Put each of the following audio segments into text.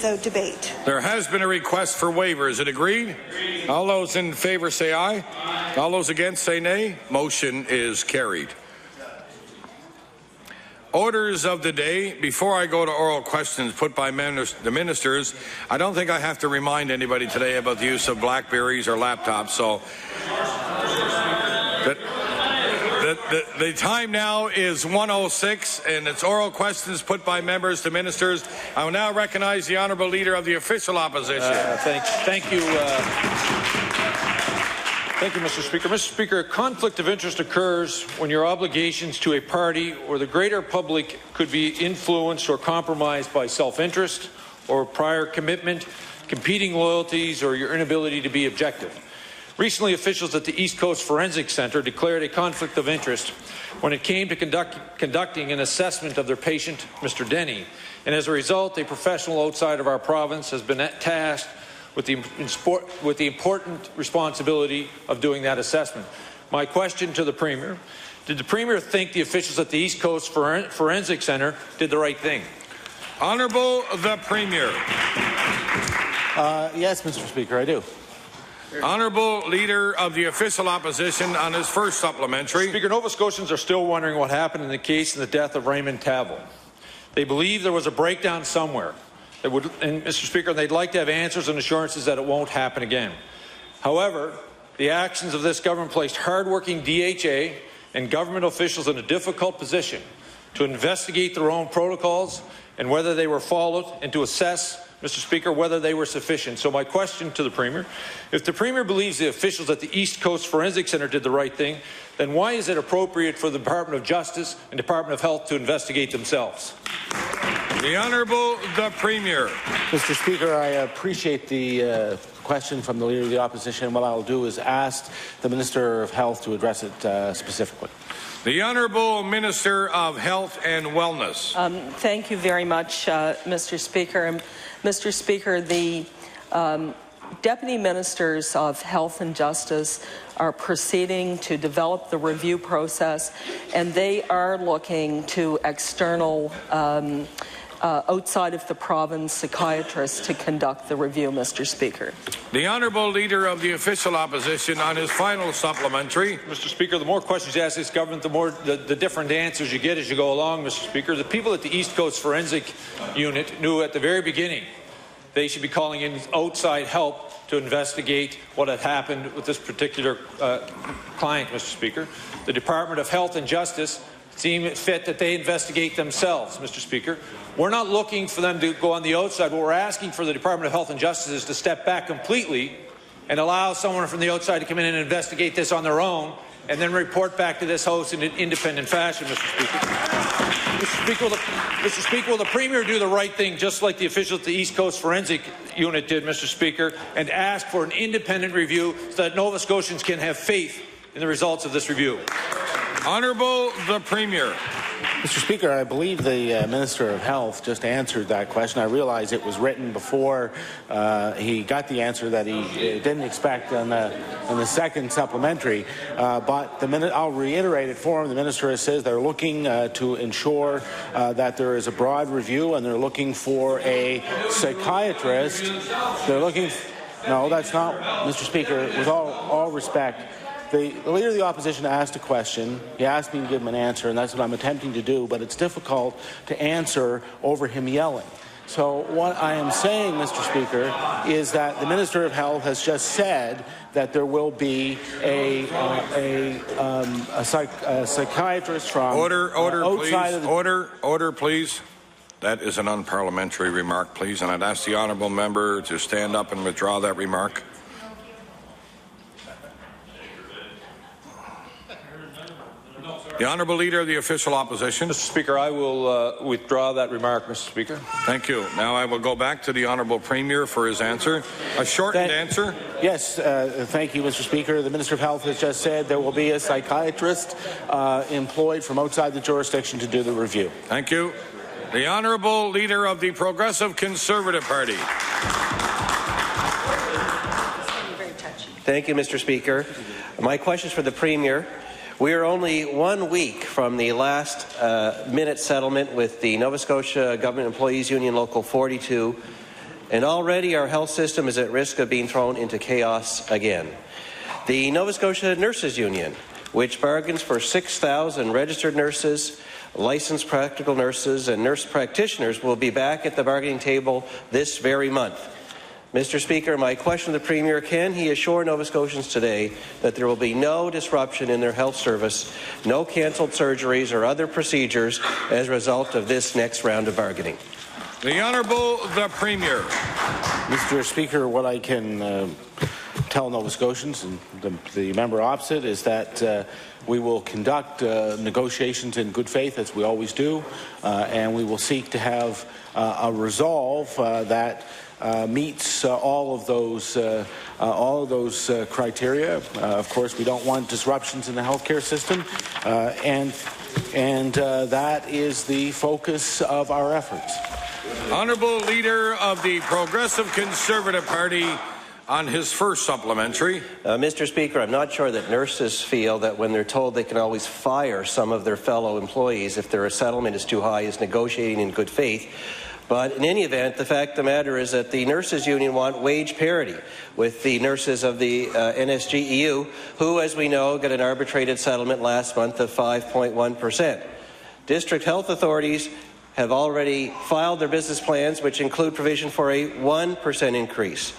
Without debate. There has been a request for waiver. Is it agreed? All those in favour say aye. All those against say nay. Motion is carried. Orders of the day. Before I go to oral questions put by the ministers, I don't think I have to remind anybody today about the use of Blackberries or laptops. So the time now is 1:06, and it's oral questions put by members to ministers. I will now recognize the honourable leader of the official opposition. Thank you. Thank you, Mr. Speaker. Mr. Speaker, conflict of interest occurs when your obligations to a party or the greater public could be influenced or compromised by self-interest or prior commitment, competing loyalties, or your inability to be objective. Recently, officials at the East Coast Forensic Centre declared a conflict of interest when it came to conducting an assessment of their patient, Mr. Denny. And as a result, a professional outside of our province has been tasked with the important responsibility of doing that assessment. My question to the Premier: did the Premier think the officials at the East Coast Forensic Centre did the right thing? Honourable the Premier. Yes, Mr. Speaker, I do. Honourable Leader of the Official Opposition on his first supplementary. Speaker, Nova Scotians are still wondering what happened in the case of the death of Raymond Tavel. They believe there was a breakdown somewhere. And Mr. Speaker, they'd like to have answers and assurances that it won't happen again. However, the actions of this government placed hard-working DHA and government officials in a difficult position to investigate their own protocols and whether they were followed, and to assess, Mr. Speaker, whether they were sufficient. So my question to the Premier: if the Premier believes the officials at the East Coast Forensic Centre did the right thing, then why is it appropriate for the Department of Justice and Department of Health to investigate themselves? The Honourable the Premier. Mr. Speaker, I appreciate the question from the Leader of the Opposition. What I'll do is ask the Minister of Health to address it specifically. The Honourable Minister of Health and Wellness. Thank you very much, Mr. Speaker. Mr. Speaker, the Deputy Ministers of Health and Justice are proceeding to develop the review process, and they are looking to external outside of the province psychiatrists to conduct the review, Mr. Speaker. The Honourable Leader of the Official Opposition on his final supplementary. Mr. Speaker, the more questions you ask this government, the more the different answers you get as you go along, Mr. Speaker. The people at the East Coast Forensic Unit knew at the very beginning they should be calling in outside help to investigate what had happened with this particular client, Mr. Speaker. The Department of Health and Justice seem fit that they investigate themselves, Mr. Speaker. We're not looking for them to go on the outside. What we're asking for the Department of Health and Justice is to step back completely and allow someone from the outside to come in and investigate this on their own, and then report back to this House in an independent fashion, Mr. Speaker. Mr. Speaker, will the Premier do the right thing, just like the officials at the East Coast Forensic Unit did, Mr. Speaker, and ask for an independent review so that Nova Scotians can have faith in the results of this review? Honourable the Premier. Mr. Speaker, I believe the Minister of Health just answered that question. I realize it was written before he got the answer that he didn't expect on the second supplementary. But I'll reiterate it for him. The Minister says they're looking to ensure that there is a broad review, and they're looking for a psychiatrist. They're looking. No, that's not, Mr. Speaker. With all respect. The Leader of the Opposition asked a question. He asked me to give him an answer, and that's what I'm attempting to do, but it's difficult to answer over him yelling. So what I am saying, Mr. Speaker, is that the Minister of Health has just said that there will be a psychiatrist from outside of the... Order, please. That is an unparliamentary remark, please, and I'd ask the honourable member to stand up and withdraw that remark. The Honourable Leader of the Official Opposition. Mr. Speaker, I will withdraw that remark, Mr. Speaker. Thank you. Now I will go back to the Honourable Premier for his answer. A shortened answer. Yes, thank you, Mr. Speaker. The Minister of Health has just said there will be a psychiatrist employed from outside the jurisdiction to do the review. Thank you. The Honourable Leader of the Progressive Conservative Party. Thank you, Mr. Speaker. My question is for the Premier. We are only 1 week from the last minute settlement with the Nova Scotia Government Employees Union Local 42 and already our health system is at risk of being thrown into chaos again. The Nova Scotia Nurses Union, which bargains for 6,000 registered nurses, licensed practical nurses, and nurse practitioners, will be back at the bargaining table this very month. Mr. Speaker, my question to the Premier: can he assure Nova Scotians today that there will be no disruption in their health service, no cancelled surgeries or other procedures as a result of this next round of bargaining? The Honourable the Premier. Mr. Speaker, what I can tell Nova Scotians and the member opposite is that we will conduct negotiations in good faith, as we always do, and we will seek to have a resolve that meets all of those criteria. Of course, we don't want disruptions in the healthcare system, and that is the focus of our efforts. Honourable Leader of the Progressive Conservative Party on his first supplementary. Mr. Speaker, I'm not sure that nurses feel that when they're told they can always fire some of their fellow employees if their settlement is too high, is negotiating in good faith. But in any event, the fact of the matter is that the Nurses Union want wage parity with the nurses of the NSGEU, who, as we know, got an arbitrated settlement last month of 5.1%. District health authorities have already filed their business plans, which include provision for a 1% increase.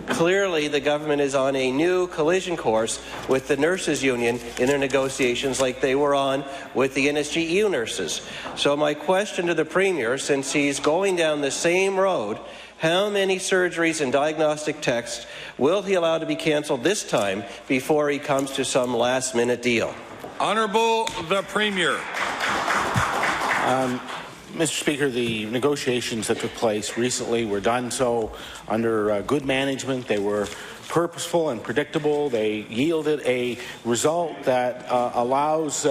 Clearly, the government is on a new collision course with the Nurses Union in their negotiations, like they were on with the NSGEU nurses. So my question to the Premier, since he's going down the same road, how many surgeries and diagnostic tests will he allow to be cancelled this time before he comes to some last-minute deal? Honourable the Premier. Mr. Speaker, the negotiations that took place recently were done so under good management. They were purposeful and predictable. They yielded a result that allows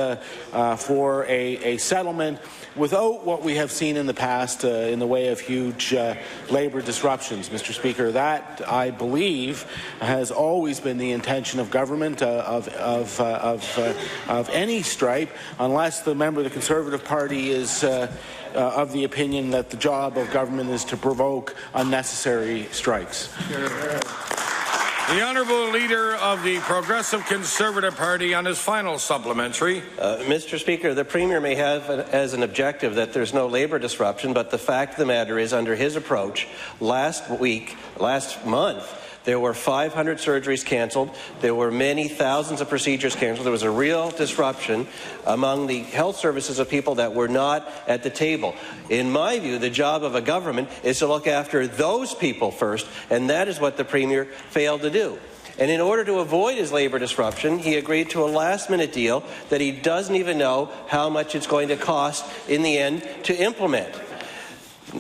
for a settlement without what we have seen in the past in the way of huge labour disruptions. Mr. Speaker, that, I believe, has always been the intention of government of any stripe, unless the member of the Conservative Party is of the opinion that the job of government is to provoke unnecessary strikes. The Honourable Leader of the Progressive Conservative Party on his final supplementary. Mr. Speaker, the Premier may have as an objective that there's no labour disruption, but the fact of the matter is, under his approach, last month, there were 500 surgeries cancelled. There were many thousands of procedures cancelled. There was a real disruption among the health services of people that were not at the table. In my view, the job of a government is to look after those people first, and that is what the Premier failed to do. And in order to avoid his labour disruption, he agreed to a last-minute deal that he doesn't even know how much it's going to cost in the end to implement.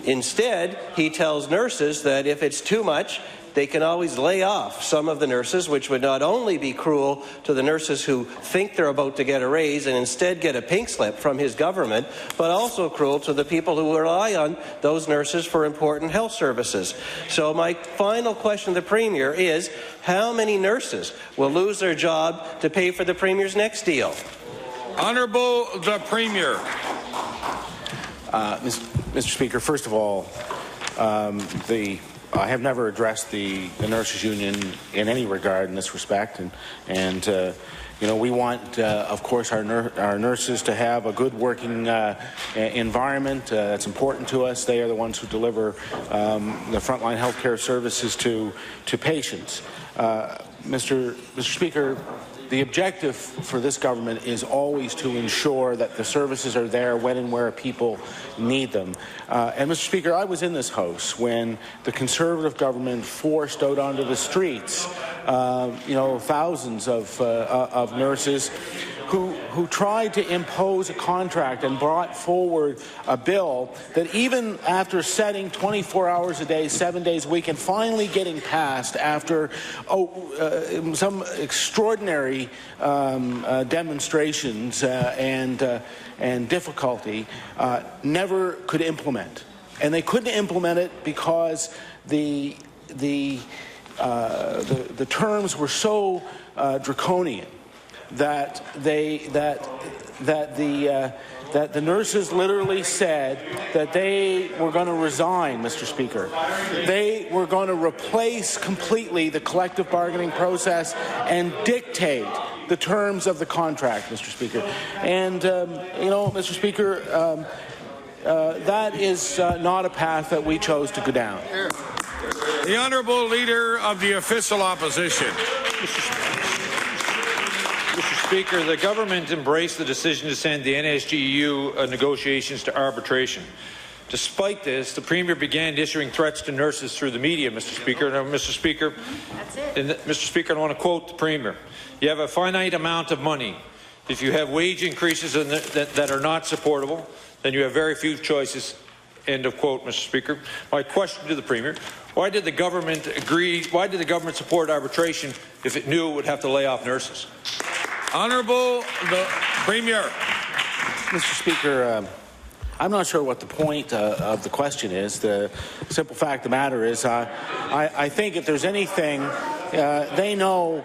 Instead, he tells nurses that if it's too much, they can always lay off some of the nurses, which would not only be cruel to the nurses who think they're about to get a raise and instead get a pink slip from his government, but also cruel to the people who rely on those nurses for important health services. So my final question to the Premier is, how many nurses will lose their job to pay for the Premier's next deal? Honourable the Premier. Mr. Speaker, first of all, I have never addressed the Nurses Union in any regard in this respect, and we want, of course, our nurses to have a good working environment. That's important to us. They are the ones who deliver the frontline health care services to patients. Mr. Speaker, the objective for this government is always to ensure that the services are there when and where people need them. And Mr. Speaker, I was in this House when the Conservative government forced out onto the streets, thousands of nurses who tried to impose a contract and brought forward a bill that, even after setting 24 hours a day, 7 days a week, and finally getting passed after some extraordinary demonstrations and difficulty, never could implement. And they couldn't implement it because the terms were so draconian that the nurses literally said that they were going to resign, Mr. Speaker. They were going to replace completely the collective bargaining process and dictate the terms of the contract, Mr. Speaker. And, Mr. Speaker, that is not a path that we chose to go down. The Honourable Leader of the Official Opposition. Mr. Speaker, the government embraced the decision to send the NSGEU negotiations to arbitration. Despite this, the Premier began issuing threats to nurses through the media, Mr. Speaker. Now, Mr. Speaker, Mr. Speaker, I want to quote the Premier. You have a finite amount of money. If you have wage increases that are not supportable, then you have very few choices. End of quote, Mr. Speaker. My question to the Premier, why did the government support arbitration if it knew it would have to lay off nurses? Honourable the Premier. Mr. Speaker, I'm not sure what the point of the question is. The simple fact of the matter is I think if there's anything, they know,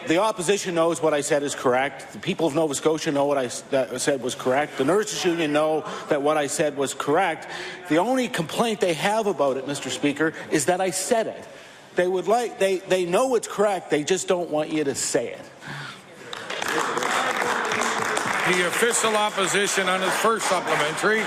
the opposition knows what I said is correct. The people of Nova Scotia know what I said was correct. The nurses union know that what I said was correct. The only complaint they have about it, Mr. Speaker, is that I said it. They know it's correct, they just don't want you to say it. The Official Opposition on his first supplementary.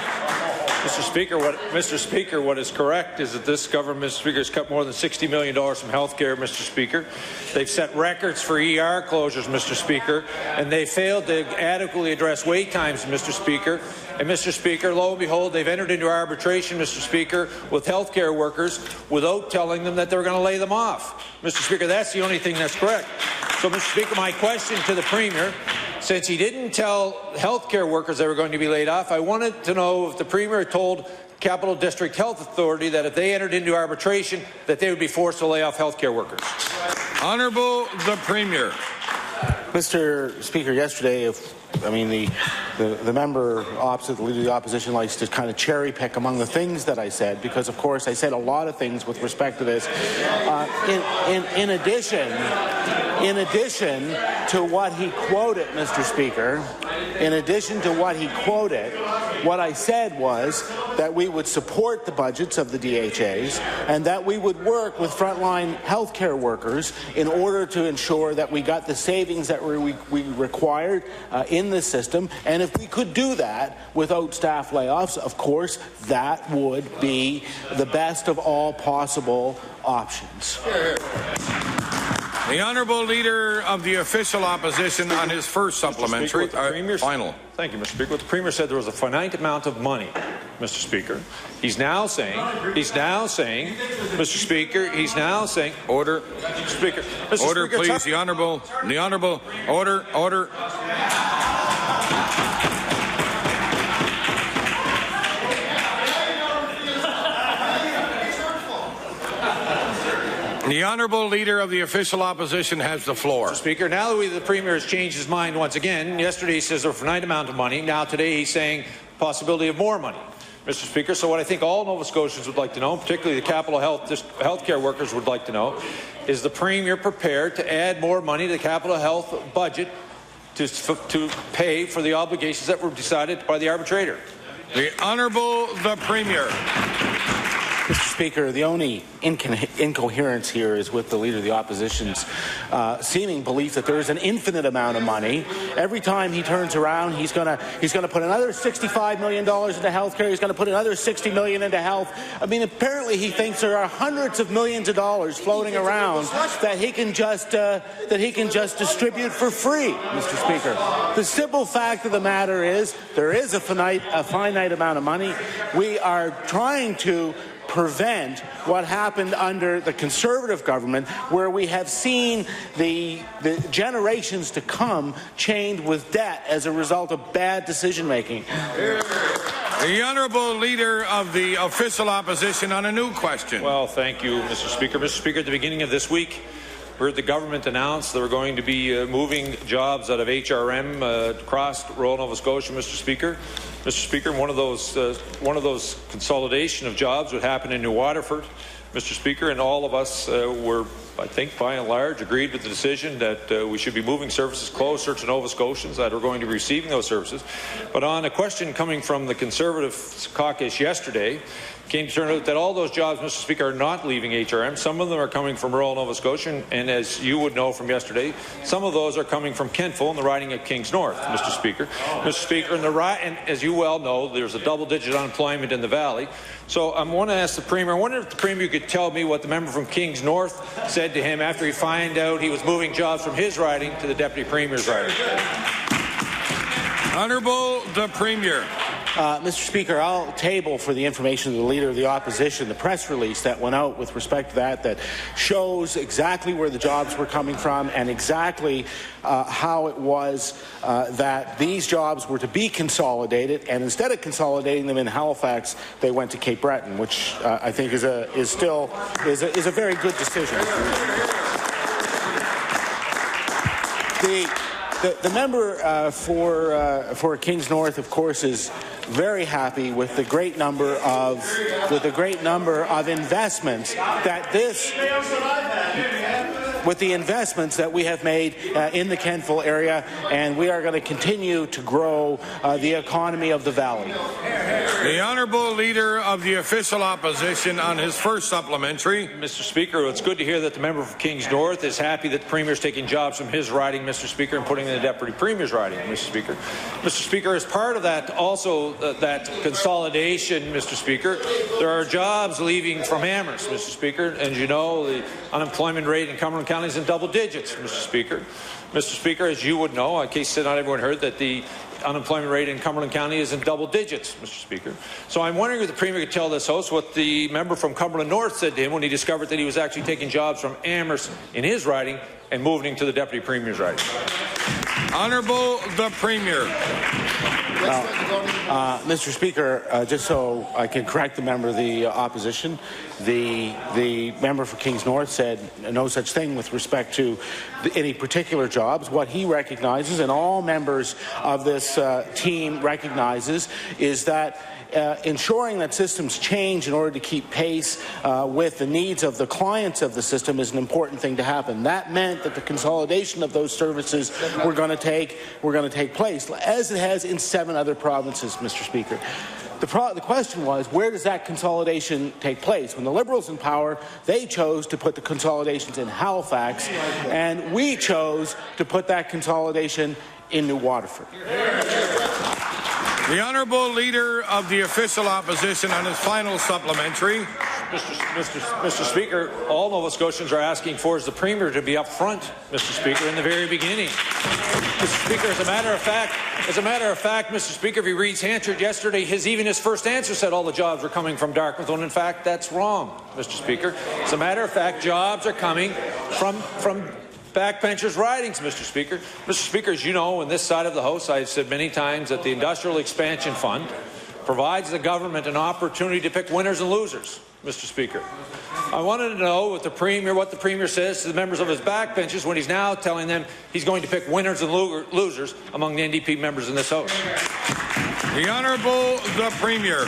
Mr. Speaker, what is correct is that this government, Mr. Speaker, has cut more than $60 million from health care, Mr. Speaker. They've set records for ER closures, Mr. Speaker, and they failed to adequately address wait times, Mr. Speaker. And, Mr. Speaker, lo and behold, they've entered into arbitration, Mr. Speaker, with health care workers without telling them that they're going to lay them off. Mr. Speaker, that's the only thing that's correct. So, Mr. Speaker, my question to the Premier, since he didn't tell health care workers they were going to be laid off, I wanted to know if the Premier told Capital District Health Authority that if they entered into arbitration, that they would be forced to lay off health care workers. Honourable the Premier. Mr. Speaker, yesterday, the member opposite, the Leader of the Opposition, likes to kind of cherry pick among the things that I said, because, of course, I said a lot of things with respect to this. In addition to what he quoted, Mr. Speaker, what I said was that we would support the budgets of the DHAs and that we would work with frontline healthcare workers in order to ensure that we got the savings that we required in the system. And if we could do that without staff layoffs, of course, that would be the best of all possible options. The Honourable Leader of the Official Opposition on his first supplementary. Final. Thank you, Mr. Speaker. What the Premier said, there was a finite amount of money, Mr. Speaker. He's now saying, Mr. Speaker, order. Mr. Speaker. Mr. Order, Speaker, please. The Honourable, order. The Honourable Leader of the Official Opposition has the floor. Mr. Speaker, now that the Premier has changed his mind once again, yesterday he says there's a finite amount of money, now today he's saying possibility of more money. Mr. Speaker, so what I think all Nova Scotians would like to know, particularly the Capital Health care workers would like to know, is the Premier prepared to add more money to the Capital Health budget to pay for the obligations that were decided by the arbitrator? The Honourable the Premier. Mr. Speaker, the only incoherence here is with the Leader of the Opposition's seeming belief that there is an infinite amount of money. Every time he turns around, he's going to put another $65 million into health care. He's going to put another $60 million into health. I mean, apparently he thinks there are hundreds of millions of dollars floating around that he can just distribute for free, Mr. Speaker. The simple fact of the matter is there is a finite amount of money. We are trying to prevent what happened under the Conservative government, where we have seen the generations to come chained with debt as a result of bad decision-making. The Honourable Leader of the Official Opposition on a new question. Well, thank you, Mr. Speaker. Mr. Speaker, at the beginning of this week, we heard the government announce they were going to be moving jobs out of HRM across rural Nova Scotia, Mr. Speaker. Mr. Speaker, one of those consolidation of jobs would happen in New Waterford. Mr. Speaker, and all of us were, I think, by and large, agreed with the decision that we should be moving services closer to Nova Scotians that are going to be receiving those services. But on a question coming from the Conservative caucus yesterday, came to turn out that all those jobs, Mr. Speaker, are not leaving HRM. Some of them are coming from rural Nova Scotia, and as you would know from yesterday, some of those are coming from Kentville in the riding of Kings North, Mr. Speaker. Mr. Speaker, and as you well know, there's a double-digit unemployment in the Valley. So I want to ask the Premier, I wonder if the Premier could tell me what the member from Kings North said to him after he found out he was moving jobs from his riding to the Deputy Premier's riding. Honourable the Premier. Mr. Speaker, I'll table for the information of the Leader of the Opposition the press release that went out with respect to that shows exactly where the jobs were coming from and exactly how it was that these jobs were to be consolidated, and instead of consolidating them in Halifax, they went to Cape Breton, which I think is a very good decision. The member for Kings North, of course, is very happy with the great number of investments that we have made in the Kentville area, and we are going to continue to grow the economy of the Valley. The Honourable Leader of the Official Opposition on his first supplementary. Mr. Speaker, it's good to hear that the member from Kings North is happy that the Premier is taking jobs from his riding, Mr. Speaker, and putting in the Deputy Premier's riding, Mr. Speaker. Mr. Speaker, as part of that, also that consolidation, Mr. Speaker, there are jobs leaving from Amherst, Mr. Speaker, and you know the unemployment rate in Cumberland County is in double digits, Mr. Speaker. Mr. Speaker, as you would know, in case not everyone heard, that the unemployment rate in Cumberland County is in double digits, Mr. Speaker. So I'm wondering if the Premier could tell this House what the member from Cumberland North said to him when he discovered that he was actually taking jobs from Amherst in his riding and moving to the Deputy Premier's riding. Honourable the Premier. Mr. Speaker, just so I can correct the member of the opposition, the member for Kings North said no such thing with respect to any particular jobs. What he recognizes, and all members of this team recognizes, is that ensuring that systems change in order to keep pace with the needs of the clients of the system is an important thing to happen. That meant that the consolidation of those services were going to take place, as it has in 7 other provinces, Mr. Speaker. The question was, where does that consolidation take place? When the Liberals in power, they chose to put the consolidations in Halifax, and we chose to put that consolidation in New Waterford. The Honourable Leader of the Official Opposition on his final supplementary. Mr. Speaker, all Nova Scotians are asking for is the Premier to be up front, Mr. Speaker, in the very beginning. Mr. Speaker, as a matter of fact, Mr. Speaker, if he reads Hanchard yesterday, even his first answer said all the jobs were coming from Dartmouth, when in fact that's wrong, Mr. Speaker. As a matter of fact, jobs are coming from backbenchers' ridings, Mr. Speaker. Mr. Speaker, as you know, on this side of the House, I've said many times that the Industrial Expansion Fund provides the government an opportunity to pick winners and losers, Mr. Speaker. I wanted to know what the Premier says to the members of his backbenchers when he's now telling them he's going to pick winners and losers among the NDP members in this House. The Honourable the Premier.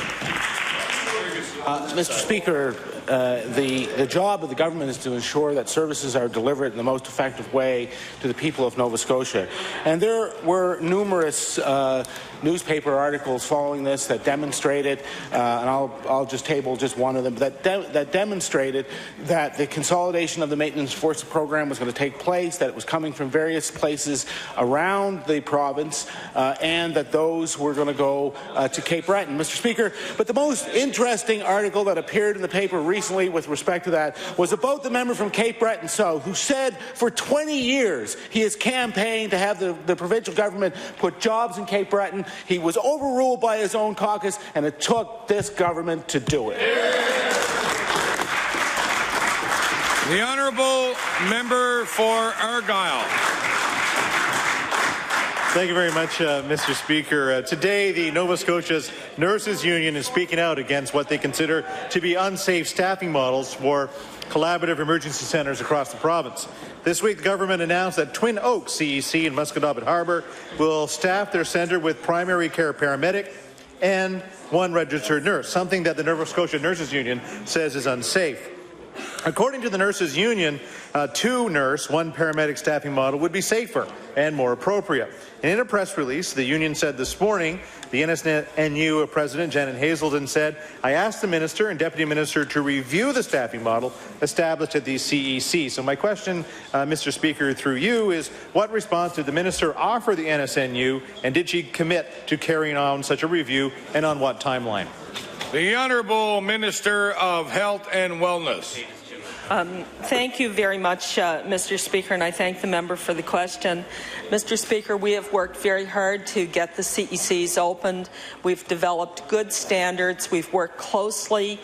Mr. Speaker, the job of the government is to ensure that services are delivered in the most effective way to the people of Nova Scotia. And there were numerous newspaper articles following this that demonstrated, and I'll just table just one of them, that demonstrated that the consolidation of the maintenance force program was going to take place, that it was coming from various places around the province, and that those were going to go to Cape Breton, Mr. Speaker. But the most interesting article that appeared in the paper recently with respect to that was about the member from Cape Breton South, who said for 20 years he has campaigned to have the provincial government put jobs in Cape Breton. He was overruled by his own caucus, and it took this government to do it. The Honourable Member for Argyll. Thank you very much, Mr. Speaker. Today, the Nova Scotia's Nurses Union is speaking out against what they consider to be unsafe staffing models for collaborative emergency centres across the province. This week, the government announced that Twin Oaks CEC in Musquodoboit Harbour will staff their centre with primary care paramedic and 1 registered nurse, something that the Nova Scotia Nurses Union says is unsafe. According to the nurses' union, 2 nurse, 1 paramedic staffing model would be safer and more appropriate. And in a press release, the union said this morning, the NSNU President Janet Hazelton said, "I asked the minister and deputy minister to review the staffing model established at the CEC." So my question, Mr. Speaker, through you is, what response did the minister offer the NSNU, and did she commit to carrying on such a review, and on what timeline? The Honourable Minister of Health and Wellness. Thank you very much, Mr. Speaker, and I thank the member for the question. Mr. Speaker, we have worked very hard to get the CECs opened. We've developed good standards. We've worked closely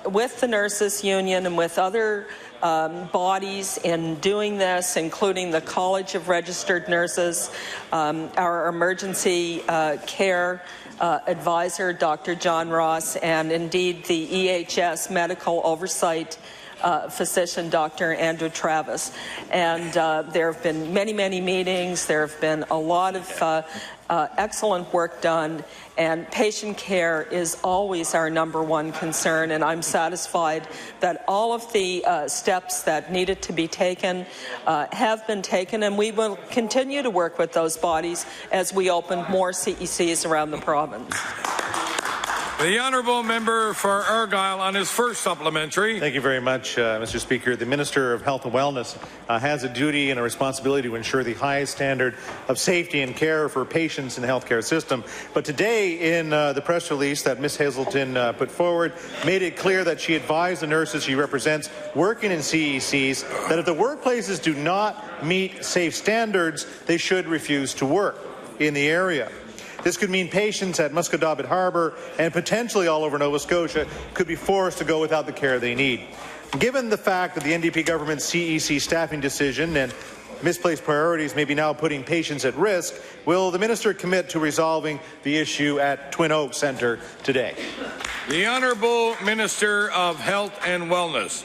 with the nurses' union and with other bodies in doing this, including the College of Registered Nurses, our emergency care advisor, Dr. John Ross, and indeed the EHS medical oversight physician, Dr. Andrew Travis. And there have been many, many meetings. There have been a lot of excellent work done, and patient care is always our #1 concern, and I'm satisfied that all of the steps that needed to be taken have been taken, and we will continue to work with those bodies as we open more CECs around the province. The Honourable Member for Argyll on his first supplementary. Thank you very much, Mr. Speaker. The Minister of Health and Wellness has a duty and a responsibility to ensure the highest standard of safety and care for patients in the healthcare system. But today, in the press release that Ms. Hazelton put forward, made it clear that she advised the nurses she represents working in CECs that if the workplaces do not meet safe standards, they should refuse to work in the area. This could mean patients at Musquodoboit Harbour and potentially all over Nova Scotia could be forced to go without the care they need. Given the fact that the NDP government's CEC staffing decision and misplaced priorities may be now putting patients at risk, will the minister commit to resolving the issue at Twin Oaks Centre today? The Honourable Minister of Health and Wellness.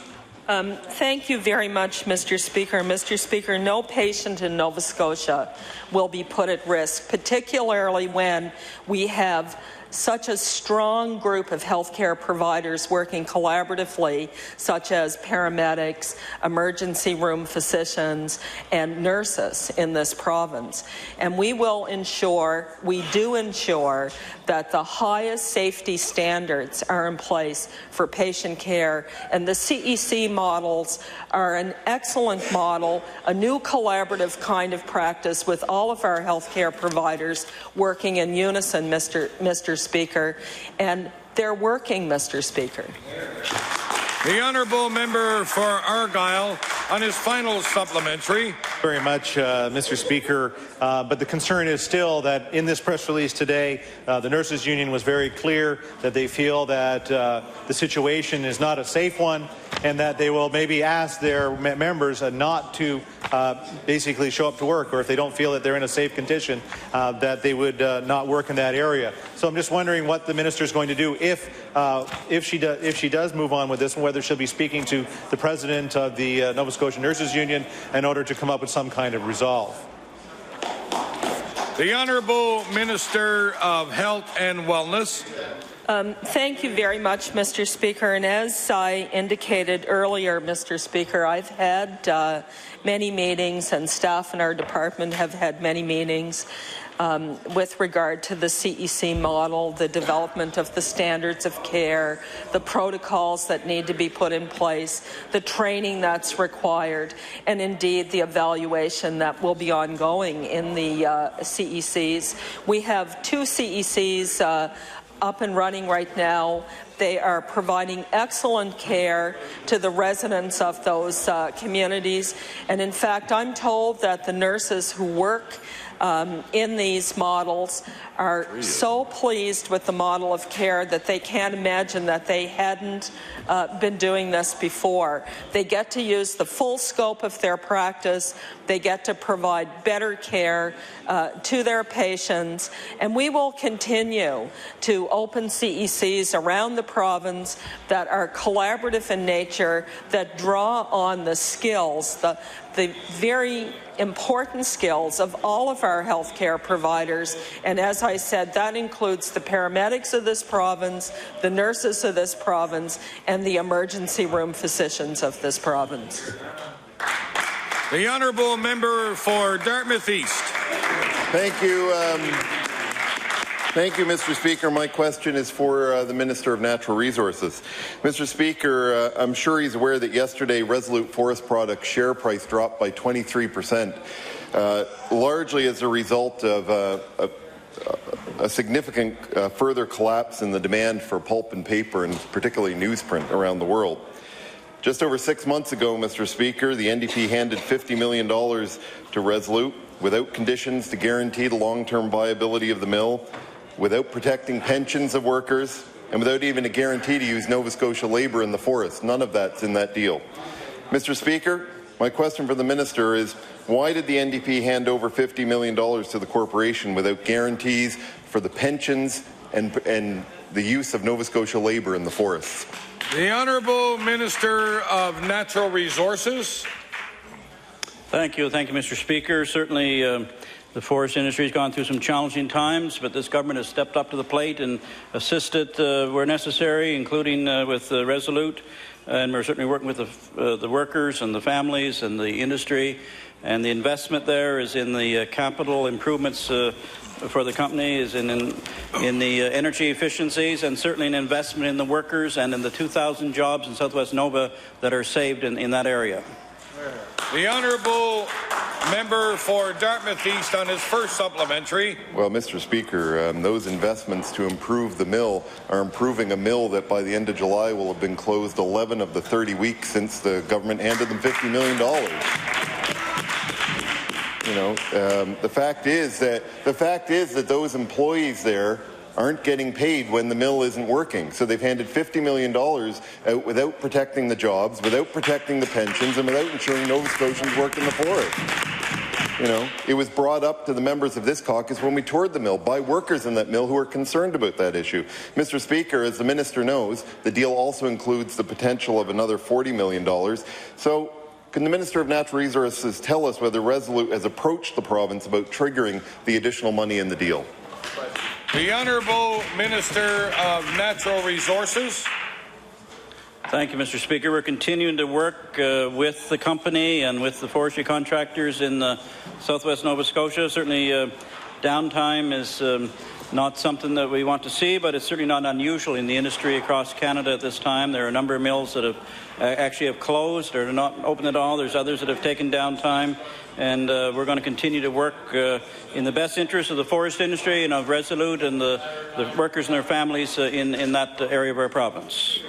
Thank you very much, Mr. Speaker. Mr. Speaker, no patient in Nova Scotia will be put at risk, particularly when we have such a strong group of healthcare providers working collaboratively, such as paramedics, emergency room physicians, and nurses in this province. And we will ensure, we do ensure, that the highest safety standards are in place for patient care. And the CEC models are an excellent model, a new collaborative kind of practice with all of our healthcare providers working in unison, Mr. Speaker, and they're working, Mr. Speaker. The Honourable Member for Argyll on his final supplementary. Very much, Mr. Speaker. But the concern is still that in this press release today, the Nurses Union was very clear that they feel that the situation is not a safe one, and that they will maybe ask their members not to basically show up to work, or if they don't feel that they're in a safe condition, that they would not work in that area. So I'm just wondering what the minister is going to do if she does move on with this, and whether she'll be speaking to the president of the Nova Scotia Nurses Union in order to come up with some kind of resolve. The Honourable Minister of Health and Wellness. Thank you very much, Mr. Speaker. And as I indicated earlier, Mr. Speaker, I've had many meetings, and staff in our department have had many meetings with regard to the CEC model, the development of the standards of care, the protocols that need to be put in place, the training that's required, and indeed the evaluation that will be ongoing in the CECs. We have 2 CECs up and running right now. They are providing excellent care to the residents of those communities. And in fact, I'm told that the nurses who work in these models are so pleased with the model of care that they can't imagine that they hadn't been doing this before. They get to use the full scope of their practice. They get to provide better care to their patients. And we will continue to open CECs around the province that are collaborative in nature, that draw on the skills, the the very important skills of all of our healthcare providers. And as I said, that includes the paramedics of this province, the nurses of this province, and the emergency room physicians of this province. The honourable member for Dartmouth East. Thank you. Thank you, Mr. Speaker. My question is for the Minister of Natural Resources. Mr. Speaker, I'm sure he's aware that yesterday Resolute Forest Products share price dropped by 23%, largely as a result of a significant further collapse in the demand for pulp and paper, and particularly newsprint around the world. Just over 6 months ago, Mr. Speaker, the NDP handed $50 million to Resolute without conditions to guarantee the long-term viability of the mill, without protecting pensions of workers, and without even a guarantee to use Nova Scotia labour in the forest. None of that's in that deal. Mr. Speaker, my question for the Minister is, why did the NDP hand over $50 million to the corporation without guarantees for the pensions and the use of Nova Scotia labour in the forests? The Honourable Minister of Natural Resources. Thank you, Mr. Speaker. Certainly, the forest industry has gone through some challenging times, but this government has stepped up to the plate and assisted where necessary, including with Resolute, and we're certainly working with the workers and the families and the industry. And the investment there is in the capital improvements for the company, is in the energy efficiencies, and certainly an investment in the workers and in the 2,000 jobs in Southwest Nova that are saved in that area. The Honourable Member for Dartmouth East on his first supplementary. Well, Mr. Speaker, those investments to improve the mill are improving a mill that by the end of July will have been closed 11 of the 30 weeks since the government handed them $50 million. You know, the fact is that those employees there aren't getting paid when the mill isn't working. So they've handed $50 million out without protecting the jobs, without protecting the pensions, and without ensuring Nova Scotians work in the forest. You know, it was brought up to the members of this caucus when we toured the mill by workers in that mill who are concerned about that issue. Mr. Speaker, as the minister knows, the deal also includes the potential of another $40 million. So can the Minister of Natural Resources tell us whether Resolute has approached the province about triggering the additional money in the deal? The Honourable Minister of Natural Resources. Thank you, Mr. Speaker. We're continuing to work with the company and with the forestry contractors in Southwest Nova Scotia. Certainly, downtime is not something that we want to see, but it's certainly not unusual in the industry across Canada at this time. There are a number of mills that have actually closed or are not open at all. There's others that have taken downtime, and we're going to continue to work in the best interest of the forest industry and of Resolute and the workers and their families in that area of our province.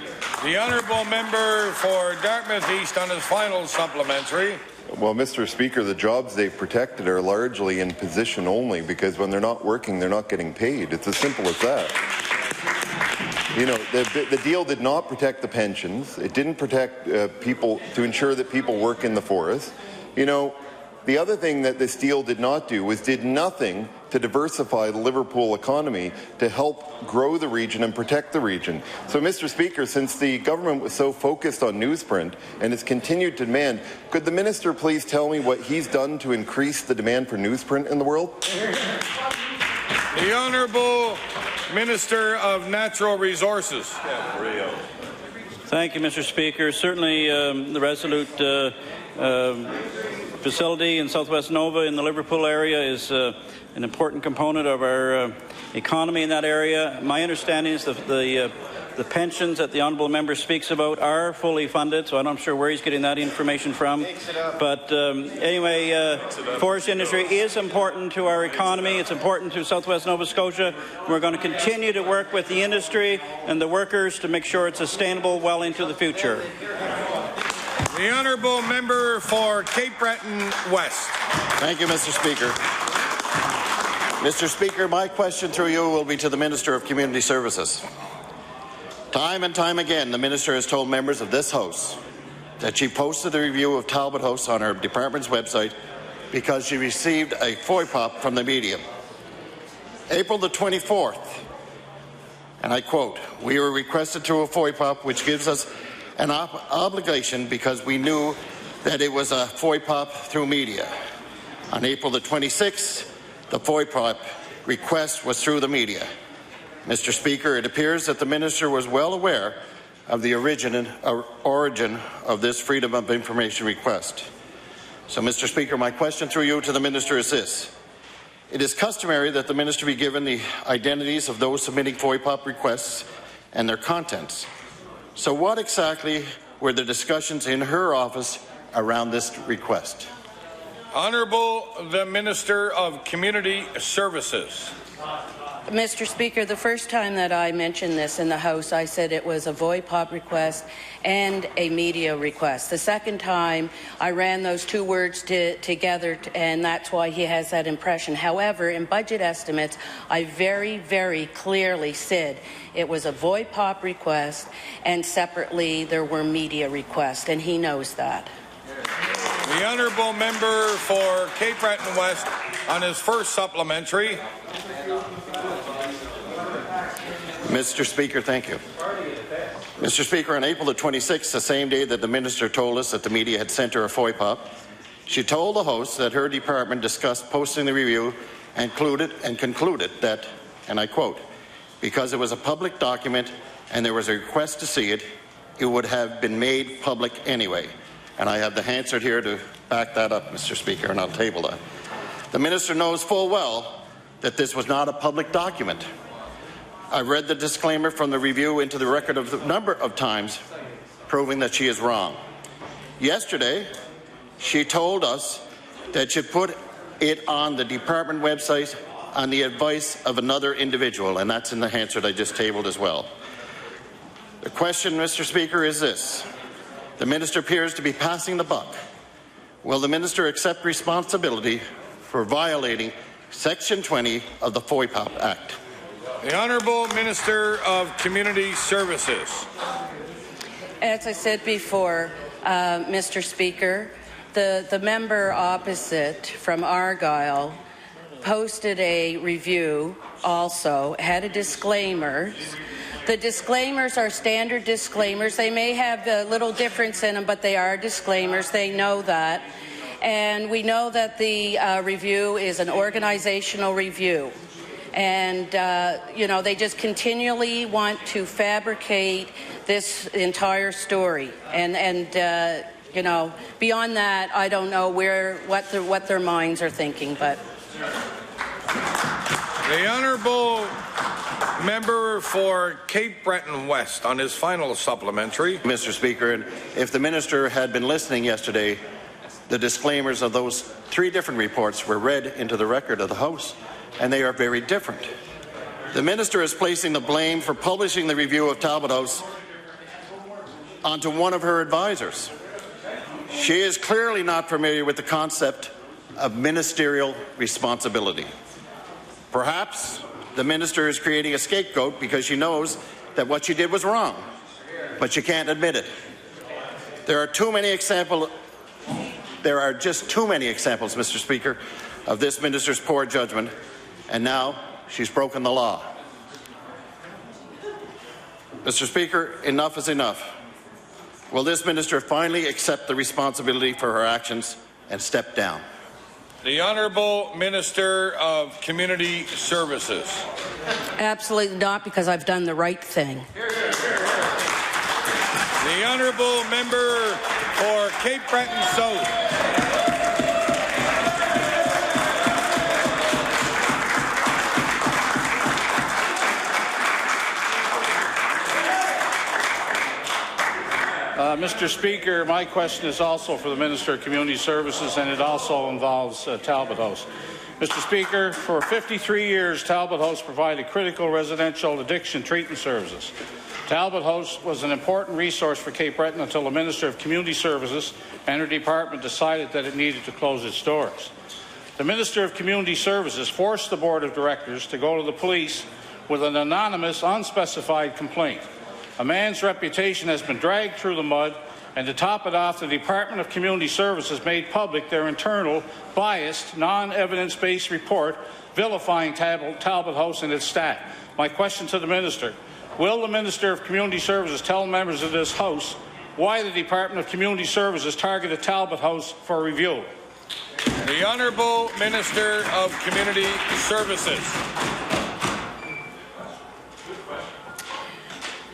The Honourable Member for Dartmouth East on his final supplementary. Well, Mr. Speaker, the jobs they've protected are largely in position only, because when they're not working, they're not getting paid. It's as simple as that. You know, the deal did not protect the pensions. It didn't protect people to ensure that people work in the forest. You know, the other thing that this deal did not do was did nothing to diversify the Liverpool economy to help grow the region and protect the region. So, Mr. Speaker, since the government was so focused on newsprint and has continued to demand, could the minister please tell me what he's done to increase the demand for newsprint in the world? The Honourable Minister of Natural Resources. Thank you, Mr. Speaker. Certainly, the Resolute facility in Southwest Nova in the Liverpool area is an important component of our economy in that area. My understanding is that the pensions that the honourable member speaks about are fully funded, so I'm not sure where he's getting that information from. But anyway, forest industry is important to our economy. It's important to Southwest Nova Scotia. We're going to continue to work with the industry and the workers to make sure it's sustainable well into the future. The Honourable Member for Cape Breton West. Thank you, Mr. Speaker. Mr. Speaker, my question through you will be to the Minister of Community Services. Time and time again, the Minister has told members of this House that she posted a review of Talbot House on her department's website because she received a FOIPOP from the media. April the 24th, and I quote, "We were requested through a FOIPOP which gives us an obligation because we knew that it was a FOIPOP through media. On April the 26th, the FOIPOP request was through the media. Mr. Speaker, it appears that the minister was well aware of the origin of this Freedom of Information request. So, Mr. Speaker, my question through you to the minister is this. It is customary that the minister be given the identities of those submitting FOIPOP requests and their contents. So what exactly were the discussions in her office around this request? Honourable the Minister of Community Services. Mr. Speaker, the first time that I mentioned this in the House, I said it was a FOIPOP request and a media request. The second time, I ran those two words together, and that's why he has that impression. However, in budget estimates, I very, very clearly said it was a FOIPOP request, and separately there were media requests, and he knows that. The honourable member for Cape Breton West on his first supplementary. Mr. Speaker, thank you. Mr. Speaker, on April the 26th, the same day that the minister told us that the media had sent her a FOIPOP, she told the host that her department discussed posting the review and concluded that, and I quote, because it was a public document and there was a request to see it, it would have been made public anyway. And I have the answer here to back that up, Mr. Speaker, and I'll table that. The minister knows full well that this was not a public document. I read the disclaimer from the review into the record of the number of times, proving that she is wrong. Yesterday, she told us that she put it on the department website on the advice of another individual, and that's in the answer that I just tabled as well. The question, Mr. Speaker, is this. The minister appears to be passing the buck. Will the minister accept responsibility for violating Section 20 of the FOIPOP Act? The Honourable Minister of Community Services. As I said before, Mr. Speaker, the member opposite from Argyle posted a review also, had a disclaimer. The disclaimers are standard disclaimers. They may have a little difference in them, but they are disclaimers. They know that. And we know that the review is an organizational review. And, you know, they just continually want to fabricate this entire story. And you know, beyond that, I don't know what their minds are thinking. But the Honourable Member for Cape Breton West on his final supplementary. Mr. Speaker, and if the minister had been listening yesterday, the disclaimers of those three different reports were read into the record of the House, and they are very different. The minister is placing the blame for publishing the review of Talbot House onto one of her advisors. She is clearly not familiar with the concept of ministerial responsibility. Perhaps the minister is creating a scapegoat because she knows that what she did was wrong, but she can't admit it. There are just too many examples, Mr. Speaker, of this minister's poor judgment, and now she's broken the law. Mr. Speaker, enough is enough. Will this minister finally accept the responsibility for her actions and step down? The Honourable Minister of Community Services. absolutely not, because I've done the right thing. The Honourable Member for Cape Breton South. Mr. Speaker, my question is also for the Minister of Community Services, and it also involves Talbot House. Mr. Speaker, for 53 years, Talbot House provided critical residential addiction treatment services. Talbot House was an important resource for Cape Breton until the Minister of Community Services and her department decided that it needed to close its doors. The Minister of Community Services forced the Board of Directors to go to the police with an anonymous, unspecified complaint. A man's reputation has been dragged through the mud, and to top it off, the Department of Community Services made public their internal, biased, non-evidence-based report vilifying Talbot House and its staff. My question to the Minister, will the Minister of Community Services tell members of this House why the Department of Community Services targeted Talbot House for review. The Honourable Minister of Community Services.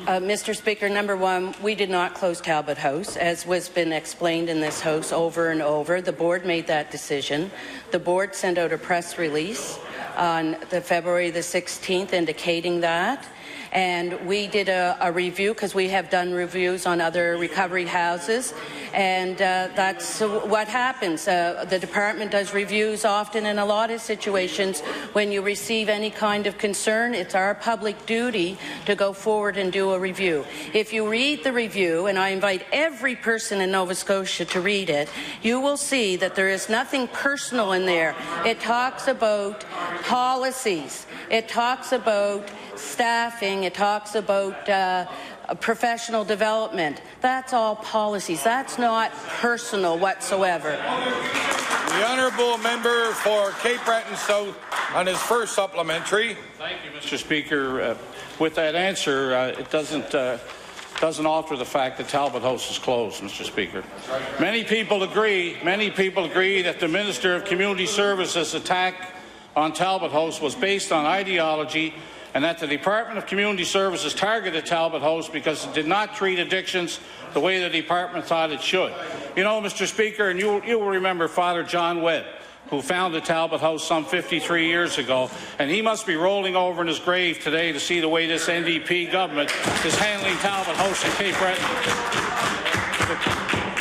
Mr. Speaker, number one, we did not close Talbot House, as was been explained in this House over and over. The board made that decision. The board sent out a press release on February the 16th indicating that. And we did a review, because we have done reviews on other recovery houses, and that's what happens. The department does reviews often in a lot of situations. When you receive any kind of concern, it's our public duty to go forward and do a review. If you read the review, and I invite every person in Nova Scotia to read it, you will see that there is nothing personal in there. It talks about policies. It talks about staffing, it talks about professional development. That's all policies. That's not personal whatsoever. The Honourable Member for Cape Breton South on his first supplementary. Thank you, Mr. Speaker. With that answer, it doesn't alter the fact that Talbot House is closed, Mr. Speaker. Many people agree that the Minister of Community Services' attack on Talbot House was based on ideology, and that the Department of Community Services targeted Talbot House because it did not treat addictions the way the department thought it should. You know, Mr. Speaker, and you will remember Father John Webb, who founded Talbot House some 53 years ago, and he must be rolling over in his grave today to see the way this NDP government is handling Talbot House and Cape Breton.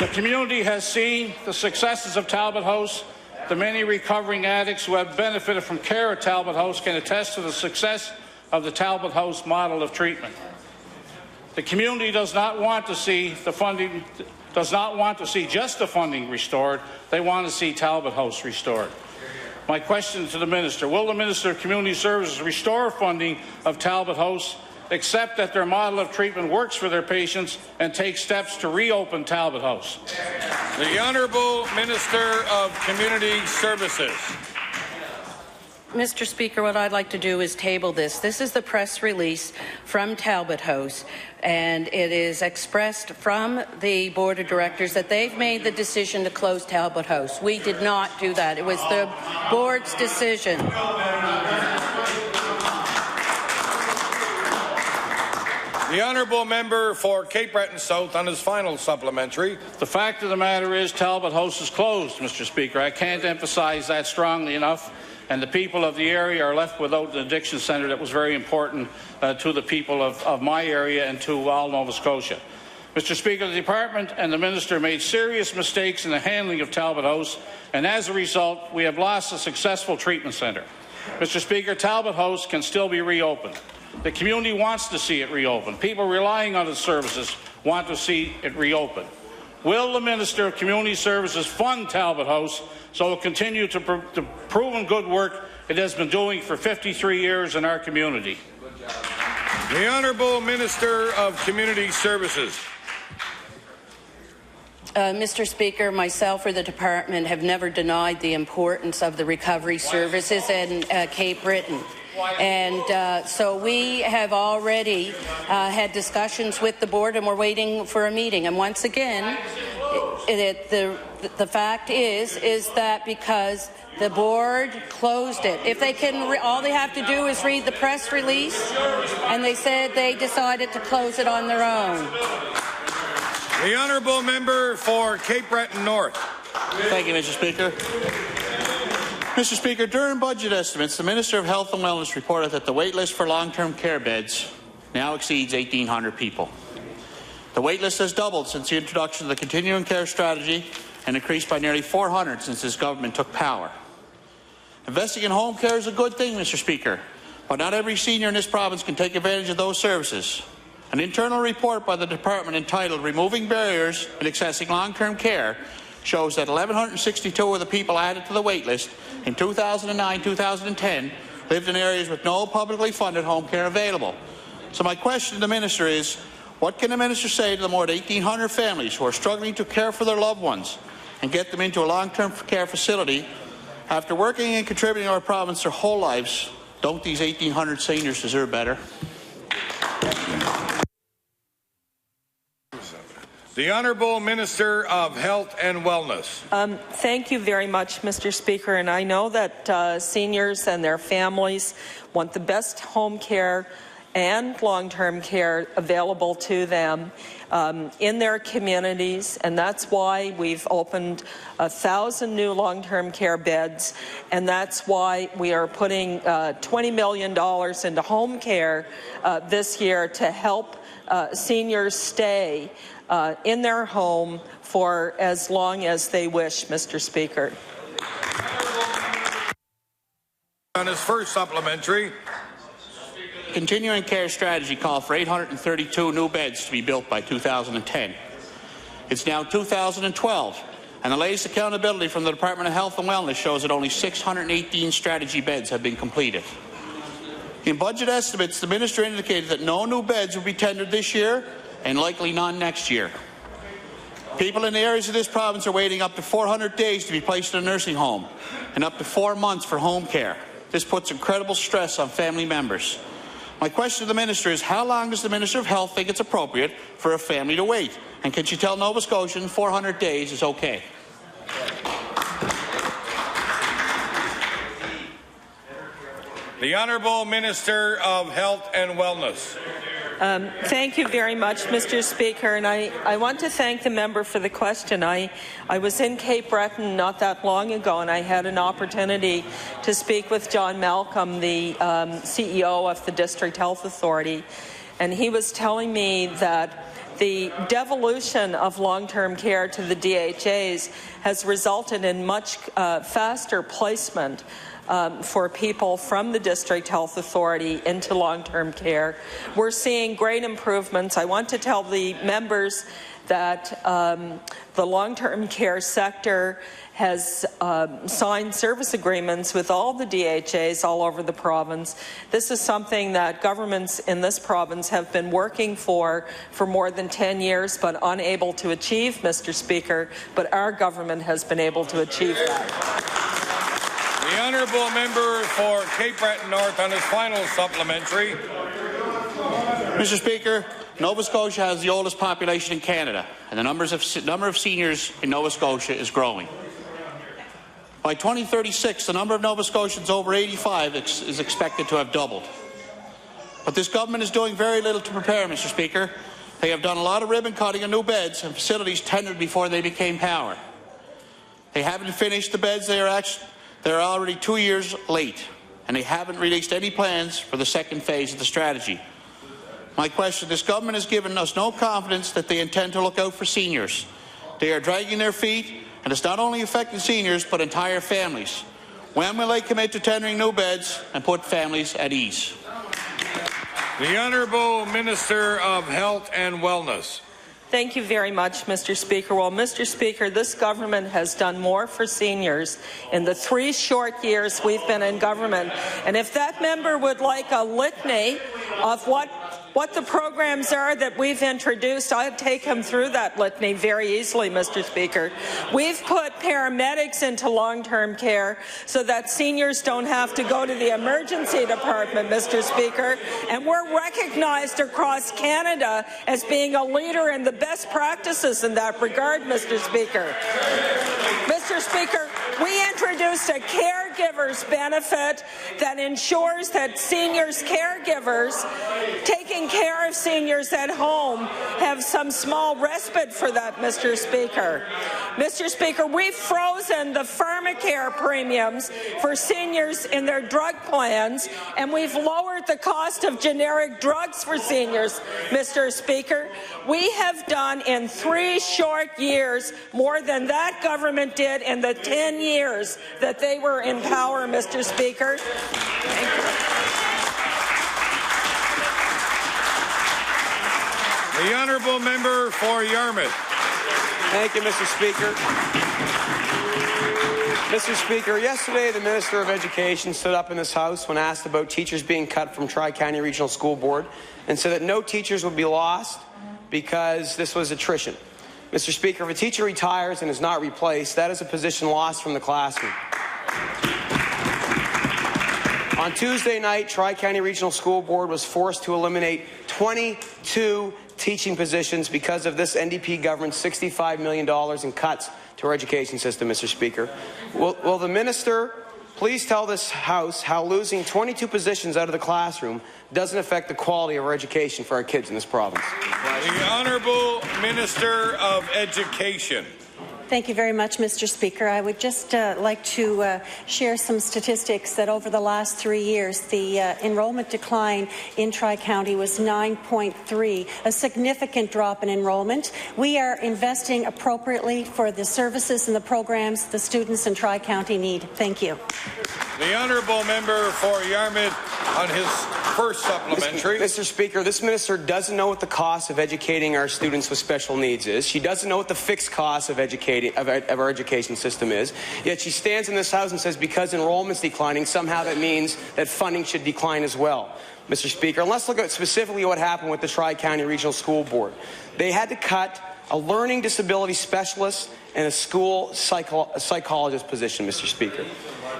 The community has seen the successes of Talbot House. The many recovering addicts who have benefited from care at Talbot House can attest to the success of the Talbot House model of treatment. The community does not want to see just the funding restored. They want to see Talbot House restored. My question to the Minister: will the Minister of Community Services restore funding of Talbot House, accept that their model of treatment works for their patients, and take steps to reopen Talbot House? The Honourable Minister of Community Services. Mr. Speaker, what I'd like to do is table this. This is the press release from Talbot House, and it is expressed from the Board of Directors that they've made the decision to close Talbot House. We did not do that. It was the Board's decision. The Honourable Member for Cape Breton South on his final supplementary. The fact of the matter is Talbot House is closed, Mr. Speaker. I can't emphasize that strongly enough. And the people of the area are left without an addiction centre that was very important to the people of my area and to all Nova Scotia. Mr. Speaker, the Department and the Minister made serious mistakes in the handling of Talbot House, and as a result, we have lost a successful treatment centre. Mr. Speaker, Talbot House can still be reopened. The community wants to see it reopened. People relying on its services want to see it reopened. Will the Minister of Community Services fund Talbot House so it will continue to proven good work it has been doing for 53 years in our community? The Honourable Minister of Community Services. Mr. Speaker, myself or the department have never denied the importance of the recovery services in Cape Breton. And so we have already had discussions with the board, and we're waiting for a meeting. And once again, the fact is that because the board closed it, if they can, all they have to do is read the press release, and they said they decided to close it on their own. The Honourable Member for Cape Breton North. Thank you, Mr. Speaker. Mr. Speaker, during budget estimates, the Minister of Health and Wellness reported that the waitlist for long-term care beds now exceeds 1,800 people. The waitlist has doubled since the introduction of the continuing care strategy and increased by nearly 400 since this government took power. Investing in home care is a good thing, Mr. Speaker, but not every senior in this province can take advantage of those services. An internal report by the department entitled "Removing Barriers in Accessing Long-Term Care" shows that 1,162 of the people added to the waitlist in 2009-2010 lived in areas with no publicly funded home care available. So my question to the Minister is, what can the Minister say to the more than 1,800 families who are struggling to care for their loved ones and get them into a long-term care facility? After working and contributing to our province their whole lives, don't these 1,800 seniors deserve better? The Honourable Minister of Health and Wellness. Thank you very much, Mr. Speaker. And I know that seniors and their families want the best home care and long-term care available to them in their communities, and that's why we've opened 1,000 new long-term care beds, and that's why we are putting $20 million into home care this year to help seniors stay in their home for as long as they wish, Mr. Speaker. On his first supplementary. Continuing care strategy called for 832 new beds to be built by 2010. It's now 2012, and the latest accountability from the Department of Health and Wellness shows that only 618 strategy beds have been completed. In budget estimates, the Minister indicated that no new beds will be tendered this year and likely none next year. People in the areas of this province are waiting up to 400 days to be placed in a nursing home and up to 4 months for home care. This puts incredible stress on family members. My question to the Minister is, how long does the Minister of Health think it's appropriate for a family to wait? And can she tell Nova Scotians 400 days is okay? The Honourable Minister of Health and Wellness. Thank you very much, Mr. Speaker, and I want to thank the member for the question. I was in Cape Breton not that long ago, and I had an opportunity to speak with John Malcolm, the CEO of the District Health Authority, and he was telling me that the devolution of long-term care to the DHAs has resulted in much faster placement for people from the District Health Authority into long-term care. We're seeing great improvements. I want to tell the members that the long-term care sector has signed service agreements with all the DHAs all over the province. This is something that governments in this province have been working for more than 10 years but unable to achieve, Mr. Speaker, but our government has been able to achieve that. The Honourable Member for Cape Breton North on his final supplementary. Mr. Speaker, Nova Scotia has the oldest population in Canada, and the number of seniors in Nova Scotia is growing. By 2036, the number of Nova Scotians over 85 is expected to have doubled. But this government is doing very little to prepare, Mr. Speaker. They have done a lot of ribbon cutting of new beds and facilities tendered before they became power. They haven't finished the beds. They're already 2 years late, and they haven't released any plans for the second phase of the strategy. My question, this government has given us no confidence that they intend to look out for seniors. They are dragging their feet, and it's not only affecting seniors, but entire families. When will they commit to tendering new beds and put families at ease? The Honourable Minister of Health and Wellness. Thank you very much, Mr. Speaker. Well, Mr. Speaker, this government has done more for seniors in the 3 short years we've been in government. And if that member would like a litany of what the programs are that we've introduced, I'd take him through that litany very easily, Mr. Speaker. We've put paramedics into long-term care so that seniors don't have to go to the emergency department, Mr. Speaker, and we're recognized across Canada as being a leader in the best practices in that regard, Mr. Speaker. Mr. Speaker, we introduced a caregiver's benefit that ensures that seniors' caregivers taking care of seniors at home have some small respite for that, Mr. Speaker. Mr. Speaker, we've frozen the pharmacare premiums for seniors in their drug plans, and we've lowered the cost of generic drugs for seniors, Mr. Speaker. We have done in 3 short years more than that government did in the 10 years that they were in power, Mr. Speaker. Thank you. The Honourable Member for Yarmouth. Thank you, Mr. Speaker. Mr. Speaker, yesterday the Minister of Education stood up in this House when asked about teachers being cut from Tri-County Regional School Board and said that no teachers would be lost because this was attrition. Mr. Speaker, if a teacher retires and is not replaced, that is a position lost from the classroom. On Tuesday night, Tri-County Regional School Board was forced to eliminate 22 teaching positions because of this NDP government's $65 million in cuts to our education system, Mr. Speaker. Will the minister please tell this House how losing 22 positions out of the classroom doesn't affect the quality of our education for our kids in this province? The Honourable Minister of Education. Thank you very much, Mr. Speaker. I would just like to share some statistics that over the last 3 years, the enrollment decline in Tri-County was 9.3, a significant drop in enrollment. We are investing appropriately for the services and the programs the students in Tri-County need. Thank you. The Honourable Member for Yarmouth on his first supplementary. Mr. Speaker, this minister doesn't know what the cost of educating our students with special needs is. She doesn't know what the fixed cost of our education system is. Yet she stands in this House and says because enrollment's declining, somehow that means that funding should decline as well. Mr. Speaker, and let's look at specifically what happened with the Tri-County Regional School Board. They had to cut a learning disability specialist and a school psychologist position, Mr. Speaker.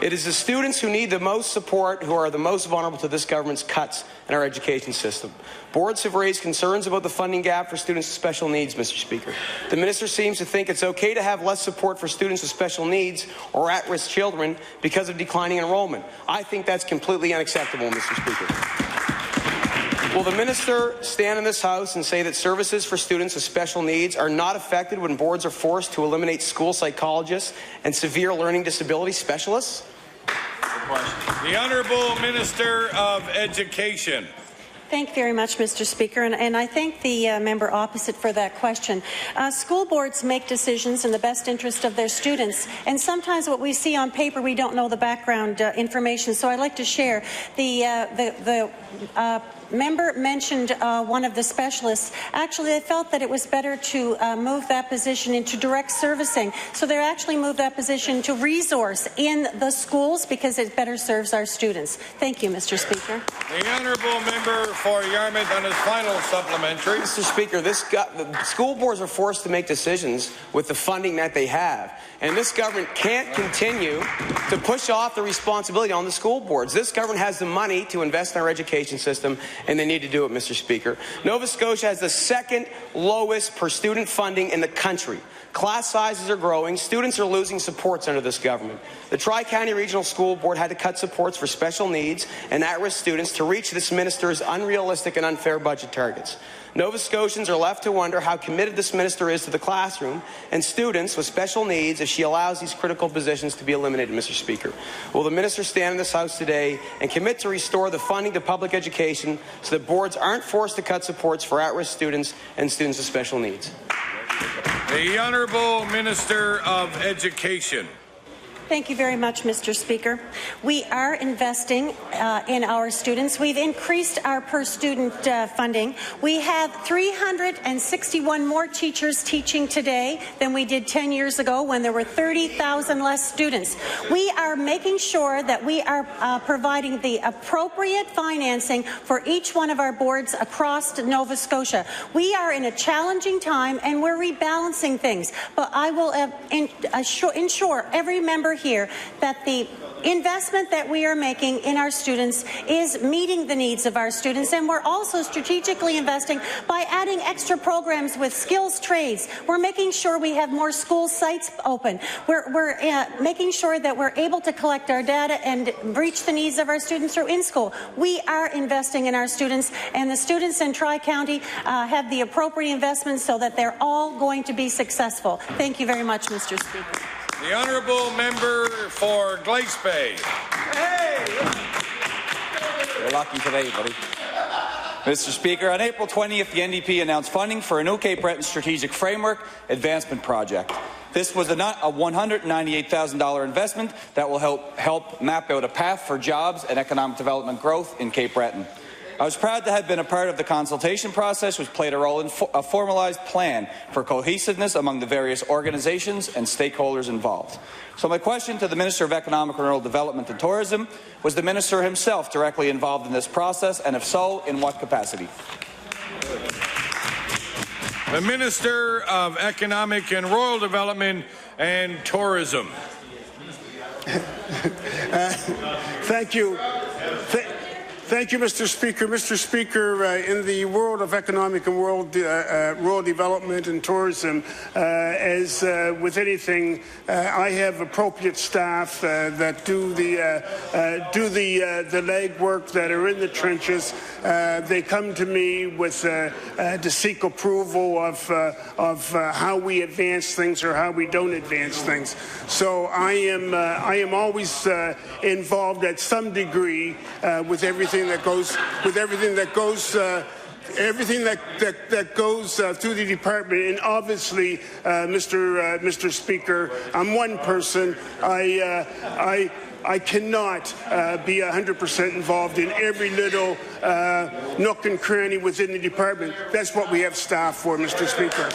It is the students who need the most support who are the most vulnerable to this government's cuts in our education system. Boards have raised concerns about the funding gap for students with special needs, Mr. Speaker. The minister seems to think it's okay to have less support for students with special needs or at-risk children because of declining enrollment. I think that's completely unacceptable, Mr. Speaker. Will the minister stand in this House and say that services for students with special needs are not affected when boards are forced to eliminate school psychologists and severe learning disability specialists? The Honourable Minister of Education. Thank you very much, Mr. Speaker, and I thank the member opposite for that question. School boards make decisions in the best interest of their students, and sometimes what we see on paper, we don't know the background information. So I'd like to share the member mentioned one of the specialists. Actually, they felt that it was better to move that position into direct servicing. So they actually moved that position to resource in the schools because it better serves our students. Thank you, Mr. Speaker. The Honourable Member for Yarmouth on his final supplementary. Mr. Speaker, the school boards are forced to make decisions with the funding that they have. And this government can't continue to push off the responsibility on the school boards. This government has the money to invest in our education system, and they need to do it, Mr. Speaker. Nova Scotia has the second lowest per student funding in the country. Class sizes are growing. Students are losing supports under this government. The Tri-County Regional School Board had to cut supports for special needs and at-risk students to reach this minister's unrealistic and unfair budget targets. Nova Scotians are left to wonder how committed this minister is to the classroom and students with special needs if she allows these critical positions to be eliminated, Mr. Speaker. Will the minister stand in this House today and commit to restore the funding to public education so that boards aren't forced to cut supports for at-risk students and students with special needs? The Honourable Minister of Education. Thank you very much, Mr. Speaker. We are investing in our students. We've increased our per-student funding. We have 361 more teachers teaching today than we did 10 years ago when there were 30,000 less students. We are making sure that we are providing the appropriate financing for each one of our boards across Nova Scotia. We are in a challenging time and we're rebalancing things, but I will ensure every member here that the investment that we are making in our students is meeting the needs of our students, and we're also strategically investing by adding extra programs with skills trades. We're making sure we have more school sites open. We're making sure that we're able to collect our data and reach the needs of our students through in-school. We are investing in our students, and the students in Tri-County have the appropriate investments so that they're all going to be successful. Thank you very much, Mr. Speaker. The Honourable Member for Glace Bay. You're lucky today, buddy. Mr. Speaker, on April 20th, the NDP announced funding for a new Cape Breton Strategic Framework Advancement Project. This was a $198,000 investment that will help map out a path for jobs and economic development growth in Cape Breton. I was proud to have been a part of the consultation process, which played a role in a formalized plan for cohesiveness among the various organizations and stakeholders involved. So my question to the Minister of Economic and Rural Development and Tourism: was the Minister himself directly involved in this process, and if so, in what capacity? The Minister of Economic and Rural Development and Tourism. Thank you. Thank you, Mr. Speaker. Mr. Speaker, in the world of economic and rural development and tourism, as with anything, I have appropriate staff that do the legwork, that are in the trenches. They come to me with to seek approval of how we advance things or how we don't advance things. So I am always involved at some degree with everything that goes through the department. And obviously, Mr. Speaker, I'm one person. I cannot be 100% involved in every little nook and cranny within the department. That's what we have staff for, Mr. Speaker.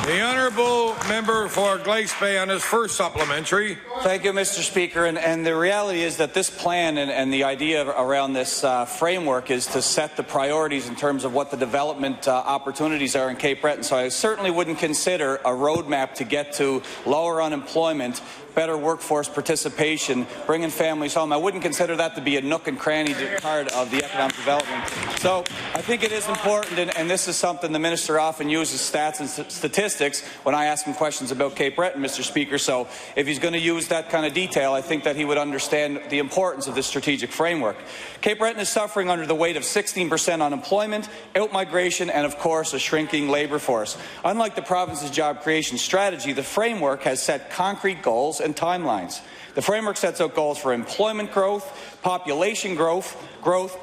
The honourable member for Glace Bay on his first supplementary. Thank you, Mr. Speaker. And the reality is that this plan and the idea around this framework is to set the priorities in terms of what the development opportunities are in Cape Breton. So I certainly wouldn't consider a roadmap to get to lower unemployment, better workforce participation, bringing families home. I wouldn't consider that to be a nook and cranny part of the economic development. So I think it is important, and this is something the minister often uses stats and statistics when I ask him questions about Cape Breton, Mr. Speaker. So if he's going to use that kind of detail, I think that he would understand the importance of this strategic framework. Cape Breton is suffering under the weight of 16% unemployment, out-migration, and of course a shrinking labour force. Unlike the province's job creation strategy, the framework has set concrete goals and timelines. The framework sets out goals for employment growth, population growth,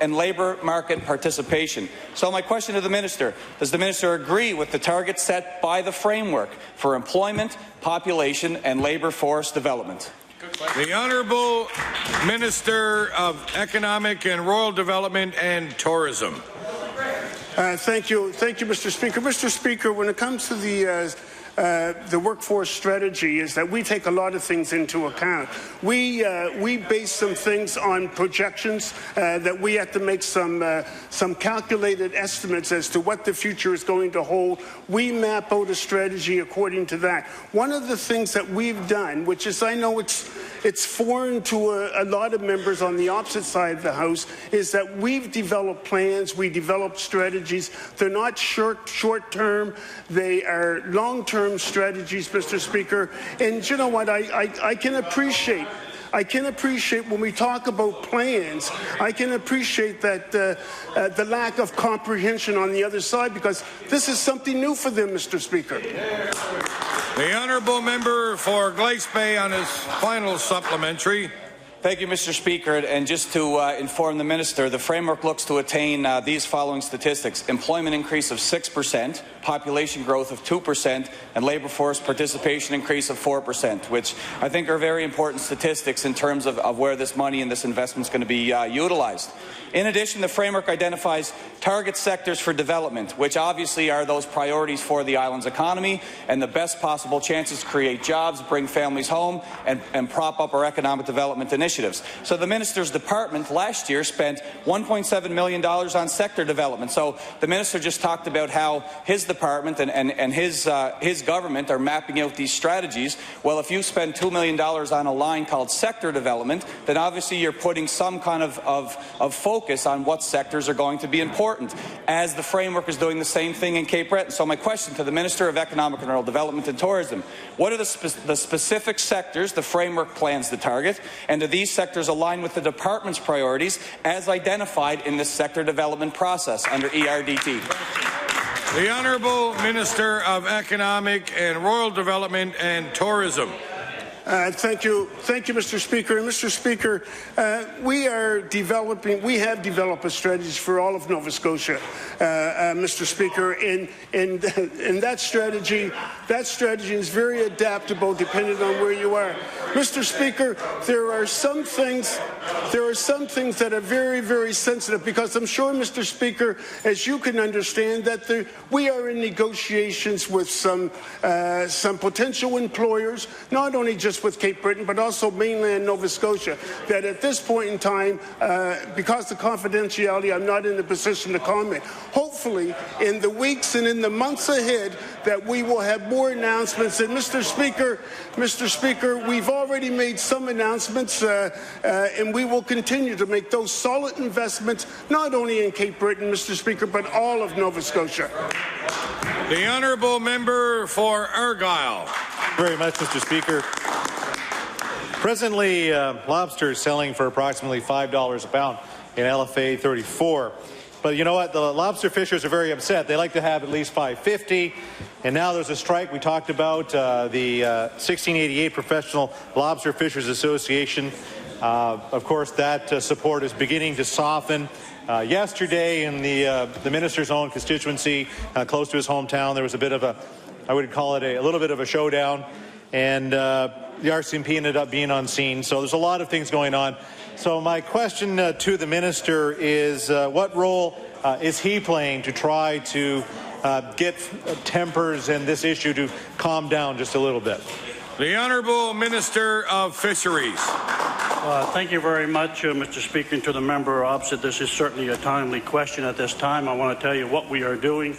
and labour market participation. So my question to the minister, does the minister agree with the targets set by the framework for employment, population, and labour force development? The Honourable Minister of Economic and Rural Development and Tourism. Thank you, Mr. Speaker. Mr. Speaker, when it comes to the workforce strategy, is that we take a lot of things into account. We base some things on projections that we have to make some calculated estimates as to what the future is going to hold. We map out a strategy according to that. One of the things that we've done, which is, I know it's foreign to a lot of members on the opposite side of the House, is that we've developed plans, we developed strategies. They're not short-term, they are long-term strategies, Mr. Speaker. And you know what, I can appreciate when we talk about plans, I can appreciate that the lack of comprehension on the other side, because this is something new for them, Mr. Speaker. The honourable member for Glace Bay on his final supplementary. Thank you, Mr. Speaker. And just to inform the minister, the framework looks to attain these following statistics: employment increase of 6%, population growth of 2%, and labour force participation increase of 4%, which I think are very important statistics in terms of where this money and this investment is going to be utilised. In addition, the framework identifies target sectors for development, which obviously are those priorities for the island's economy and the best possible chances to create jobs, bring families home, and prop up our economic development initiatives. So the minister's department last year spent $1.7 million on sector development. So the minister just talked about how his department and his government are mapping out these strategies. Well, if you spend $2 million on a line called sector development, then obviously you're putting some kind of focus on what sectors are going to be important, as the framework is doing the same thing in Cape Breton. So my question to the Minister of Economic and Rural Development and Tourism: what are the specific sectors the framework plans to target, and do these sectors align with the department's priorities as identified in the sector development process under ERDT? The Honourable Minister of Economic and Rural Development and Tourism. Thank you, Mr. Speaker. And Mr. Speaker, we have developed a strategy for all of Nova Scotia, Mr. Speaker, and that strategy is very adaptable depending on where you are. Mr. Speaker, there are some things that are very, very sensitive, because I'm sure, Mr. Speaker, as you can understand, that we are in negotiations with some potential employers, not only just with Cape Breton, but also mainland Nova Scotia, that at this point in time, because of confidentiality, I'm not in a position to comment. Hopefully, in the weeks and in the months ahead, that we will have more announcements. And Mr. Speaker, we've already made some announcements, and we will continue to make those solid investments, not only in Cape Breton, Mr. Speaker, but all of Nova Scotia. The honourable member for Argyll. Very much, Mr. Speaker. Presently, lobster is selling for approximately $5 a pound in LFA 34. But you know what? The lobster fishers are very upset. They like to have at least $5.50. And now there's a strike. We talked about the 1688 Professional Lobster Fishers Association. Of course, that support is beginning to soften. Yesterday, in the minister's own constituency, close to his hometown, there was a bit of a, I would call it a little bit of a showdown. And the RCMP ended up being on scene. So there's a lot of things going on. So my question to the minister is, what role is he playing to try to get tempers and this issue to calm down just a little bit? The Honourable Minister of Fisheries. Thank you very much, Mr. Speaker. And to the member opposite, this is certainly a timely question at this time. I want to tell you what we are doing.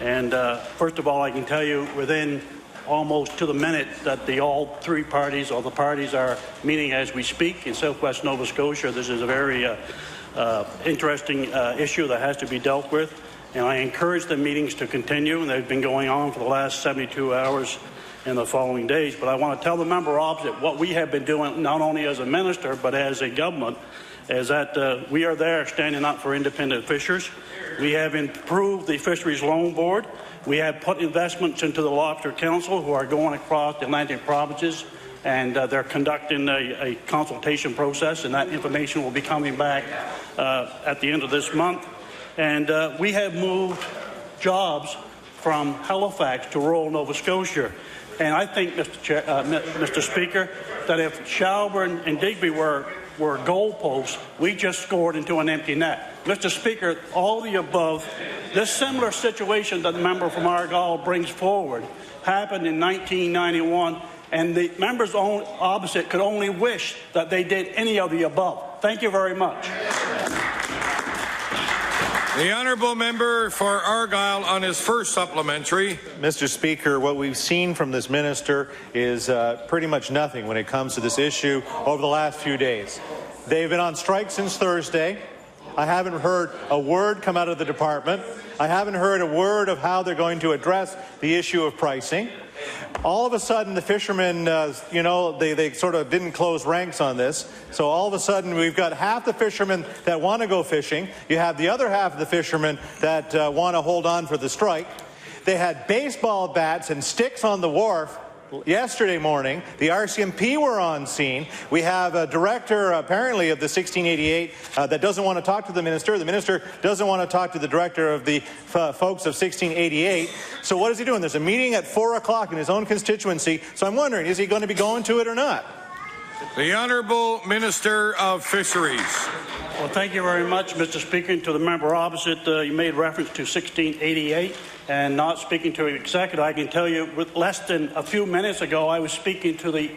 And first of all, I can tell you within almost to the minute that all three parties, or the parties, are meeting as we speak in southwest Nova Scotia. This is a very interesting issue that has to be dealt with, and I encourage the meetings to continue, and they've been going on for the last 72 hours in the following days. But I want to tell the member opposite what we have been doing, not only as a minister but as a government, is that we are there standing up for independent fishers. We have improved the Fisheries Loan Board. We have put investments into the Lobster Council, who are going across the Atlantic provinces, and they're conducting a consultation process, and that information will be coming back at the end of this month. And we have moved jobs from Halifax to rural Nova Scotia. And I think, Mr. Speaker, that if Shelburne and Digby were goalposts, we just scored into an empty net. Mr. Speaker, all the above, this similar situation that the member from Argyll brings forward happened in 1991, and the members opposite could only wish that they did any of the above. Thank you very much. The honourable member for Argyll on his first supplementary. Mr. Speaker, what we've seen from this minister is pretty much nothing when it comes to this issue over the last few days. They've been on strike since Thursday. I haven't heard a word come out of the department. I haven't heard a word of how they're going to address the issue of pricing. All of a sudden, the fishermen, they sort of didn't close ranks on this. So all of a sudden, we've got half the fishermen that want to go fishing. You have the other half of the fishermen that want to hold on for the strike. They had baseball bats and sticks on the wharf yesterday morning. The RCMP were on scene. We have a director, apparently, of the 1688 that doesn't want to talk to the minister. The minister doesn't want to talk to the director of the folks of 1688. So what is he doing? There's a meeting at 4 o'clock in his own constituency. So I'm wondering, is he going to be going to it or not? The Honourable Minister of Fisheries. Well, thank you very much, Mr. Speaker. And to the member opposite, you made reference to 1688 and not speaking to an executive. I can tell you, with less than a few minutes ago, I was speaking to the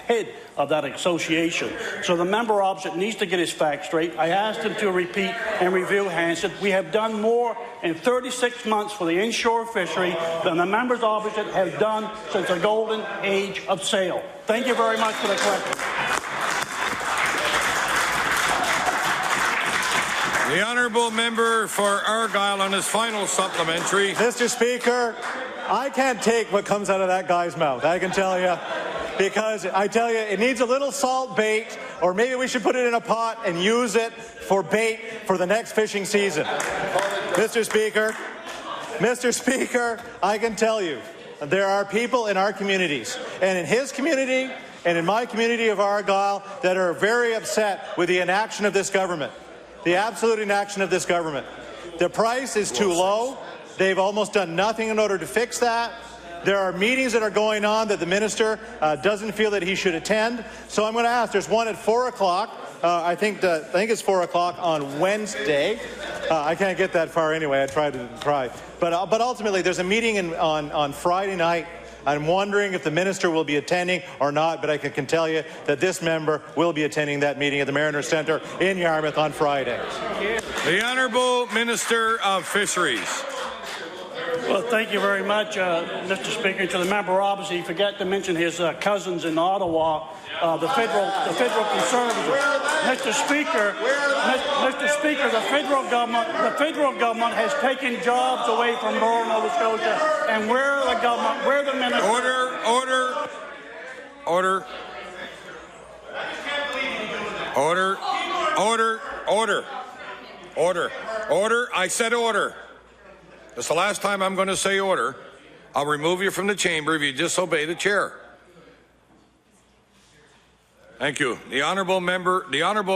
head of that association. So the member opposite needs to get his facts straight. I asked him to repeat and review Hanson. We have done more in 36 months for the inshore fishery than the members opposite have done since the golden age of sail. Thank you very much for the question. The honourable member for Argyll on his final supplementary. Mr. Speaker, I can't take what comes out of that guy's mouth, I can tell you. Because I tell you, it needs a little salt bait, or maybe we should put it in a pot and use it for bait for the next fishing season. Mr. Speaker, I can tell you, there are people in our communities, and in his community, and in my community of Argyll, that are very upset with the inaction of this government. The absolute inaction of this government. The price is too low. They've almost done nothing in order to fix that. There are meetings that are going on that the minister doesn't feel that he should attend. So I'm going to ask, there's one at 4 o'clock. I think it's 4 o'clock on Wednesday. I can't get that far anyway. I tried to try. But ultimately, there's a meeting on Friday night. I'm wondering if the minister will be attending or not, but I can tell you that this member will be attending that meeting at the Mariner Centre in Yarmouth on Friday. The Honourable Minister of Fisheries. Well, thank you very much, Mr. Speaker. To the member opposite, he forgot to mention his cousins in Ottawa, the federal Conservatives. Mr. Speaker, the federal government has taken jobs away from rural Nova Scotia, and where the government, where the minister. Order. I said order. That's the last time I'm going to say order. I'll remove you from the chamber if you disobey the chair. Thank you. The Honourable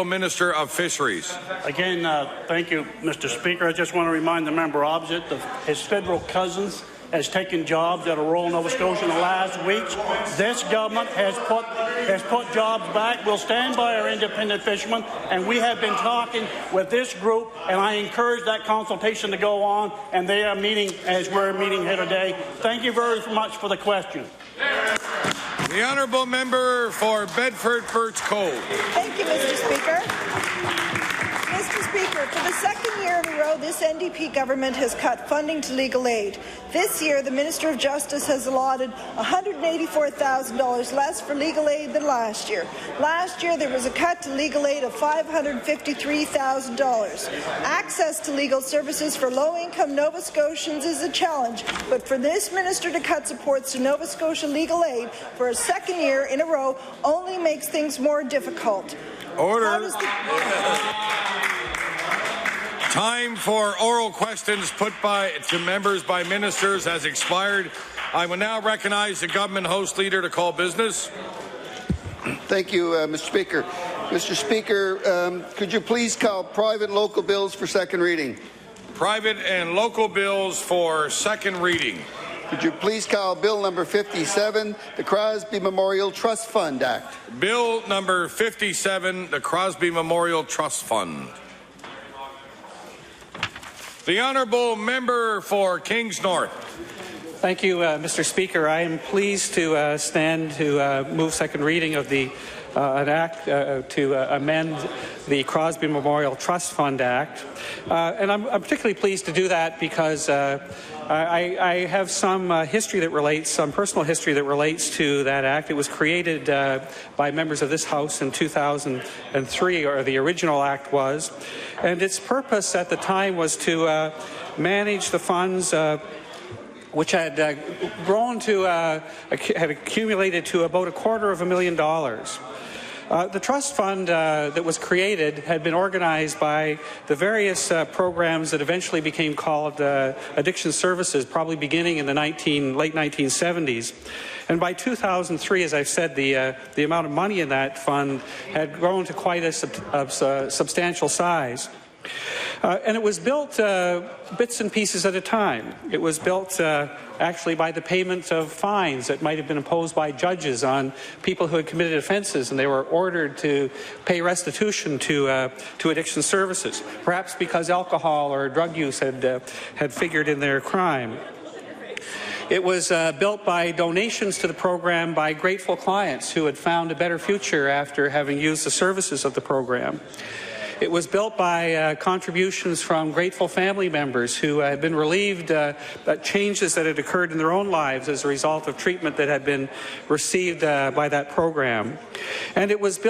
Minister of Fisheries. Again, thank you, Mr. Speaker. I just want to remind the member opposite that his federal cousins has taken jobs out of rural Nova Scotia in the last weeks. This government has put jobs back. We'll stand by our independent fishermen, and we have been talking with this group, and I encourage that consultation to go on, and they are meeting as we're meeting here today. Thank you very much for the question. The Honourable Member for Bedford Birch Cove. Thank you, Mr. Speaker. Mr. Speaker, for the second year in a row, this NDP government has cut funding to legal aid. This year, the Minister of Justice has allotted $184,000 less for legal aid than last year. Last year, there was a cut to legal aid of $553,000. Access to legal services for low-income Nova Scotians is a challenge, but for this minister to cut supports to Nova Scotia legal aid for a second year in a row only makes things more difficult. Order. Time for oral questions put to members by ministers has expired. I will now recognize the government host leader to call business. Thank you, Mr. Speaker. Mr. Speaker, could you please call private and local bills for second reading? Private and local bills for second reading. Could you please call Bill number 57, the Crosby Memorial Trust Fund Act? Bill number 57, the Crosby Memorial Trust Fund. The Honourable Member for Kings North. Thank you, Mr. Speaker. I am pleased to stand to move second reading of an act to amend the Crosby Memorial Trust Fund Act. And I'm particularly pleased to do that because I have some personal history that relates to that act. It was created by members of this House in 2003, or the original act was. And its purpose at the time was to manage the funds which had grown to, had accumulated to about $250,000. The trust fund that was created had been organized by the various programs that eventually became called addiction services, probably beginning in the late 1970s. And by 2003, as I've said, the amount of money in that fund had grown to quite a substantial size. And it was built bits and pieces at a time. It was built actually by the payment of fines that might have been imposed by judges on people who had committed offences, and they were ordered to pay restitution to addiction services, perhaps because alcohol or drug use had figured in their crime. It was built by donations to the program by grateful clients who had found a better future after having used the services of the program. It was built by contributions from grateful family members who had been relieved changes that had occurred in their own lives as a result of treatment that had been received by that program. And it was built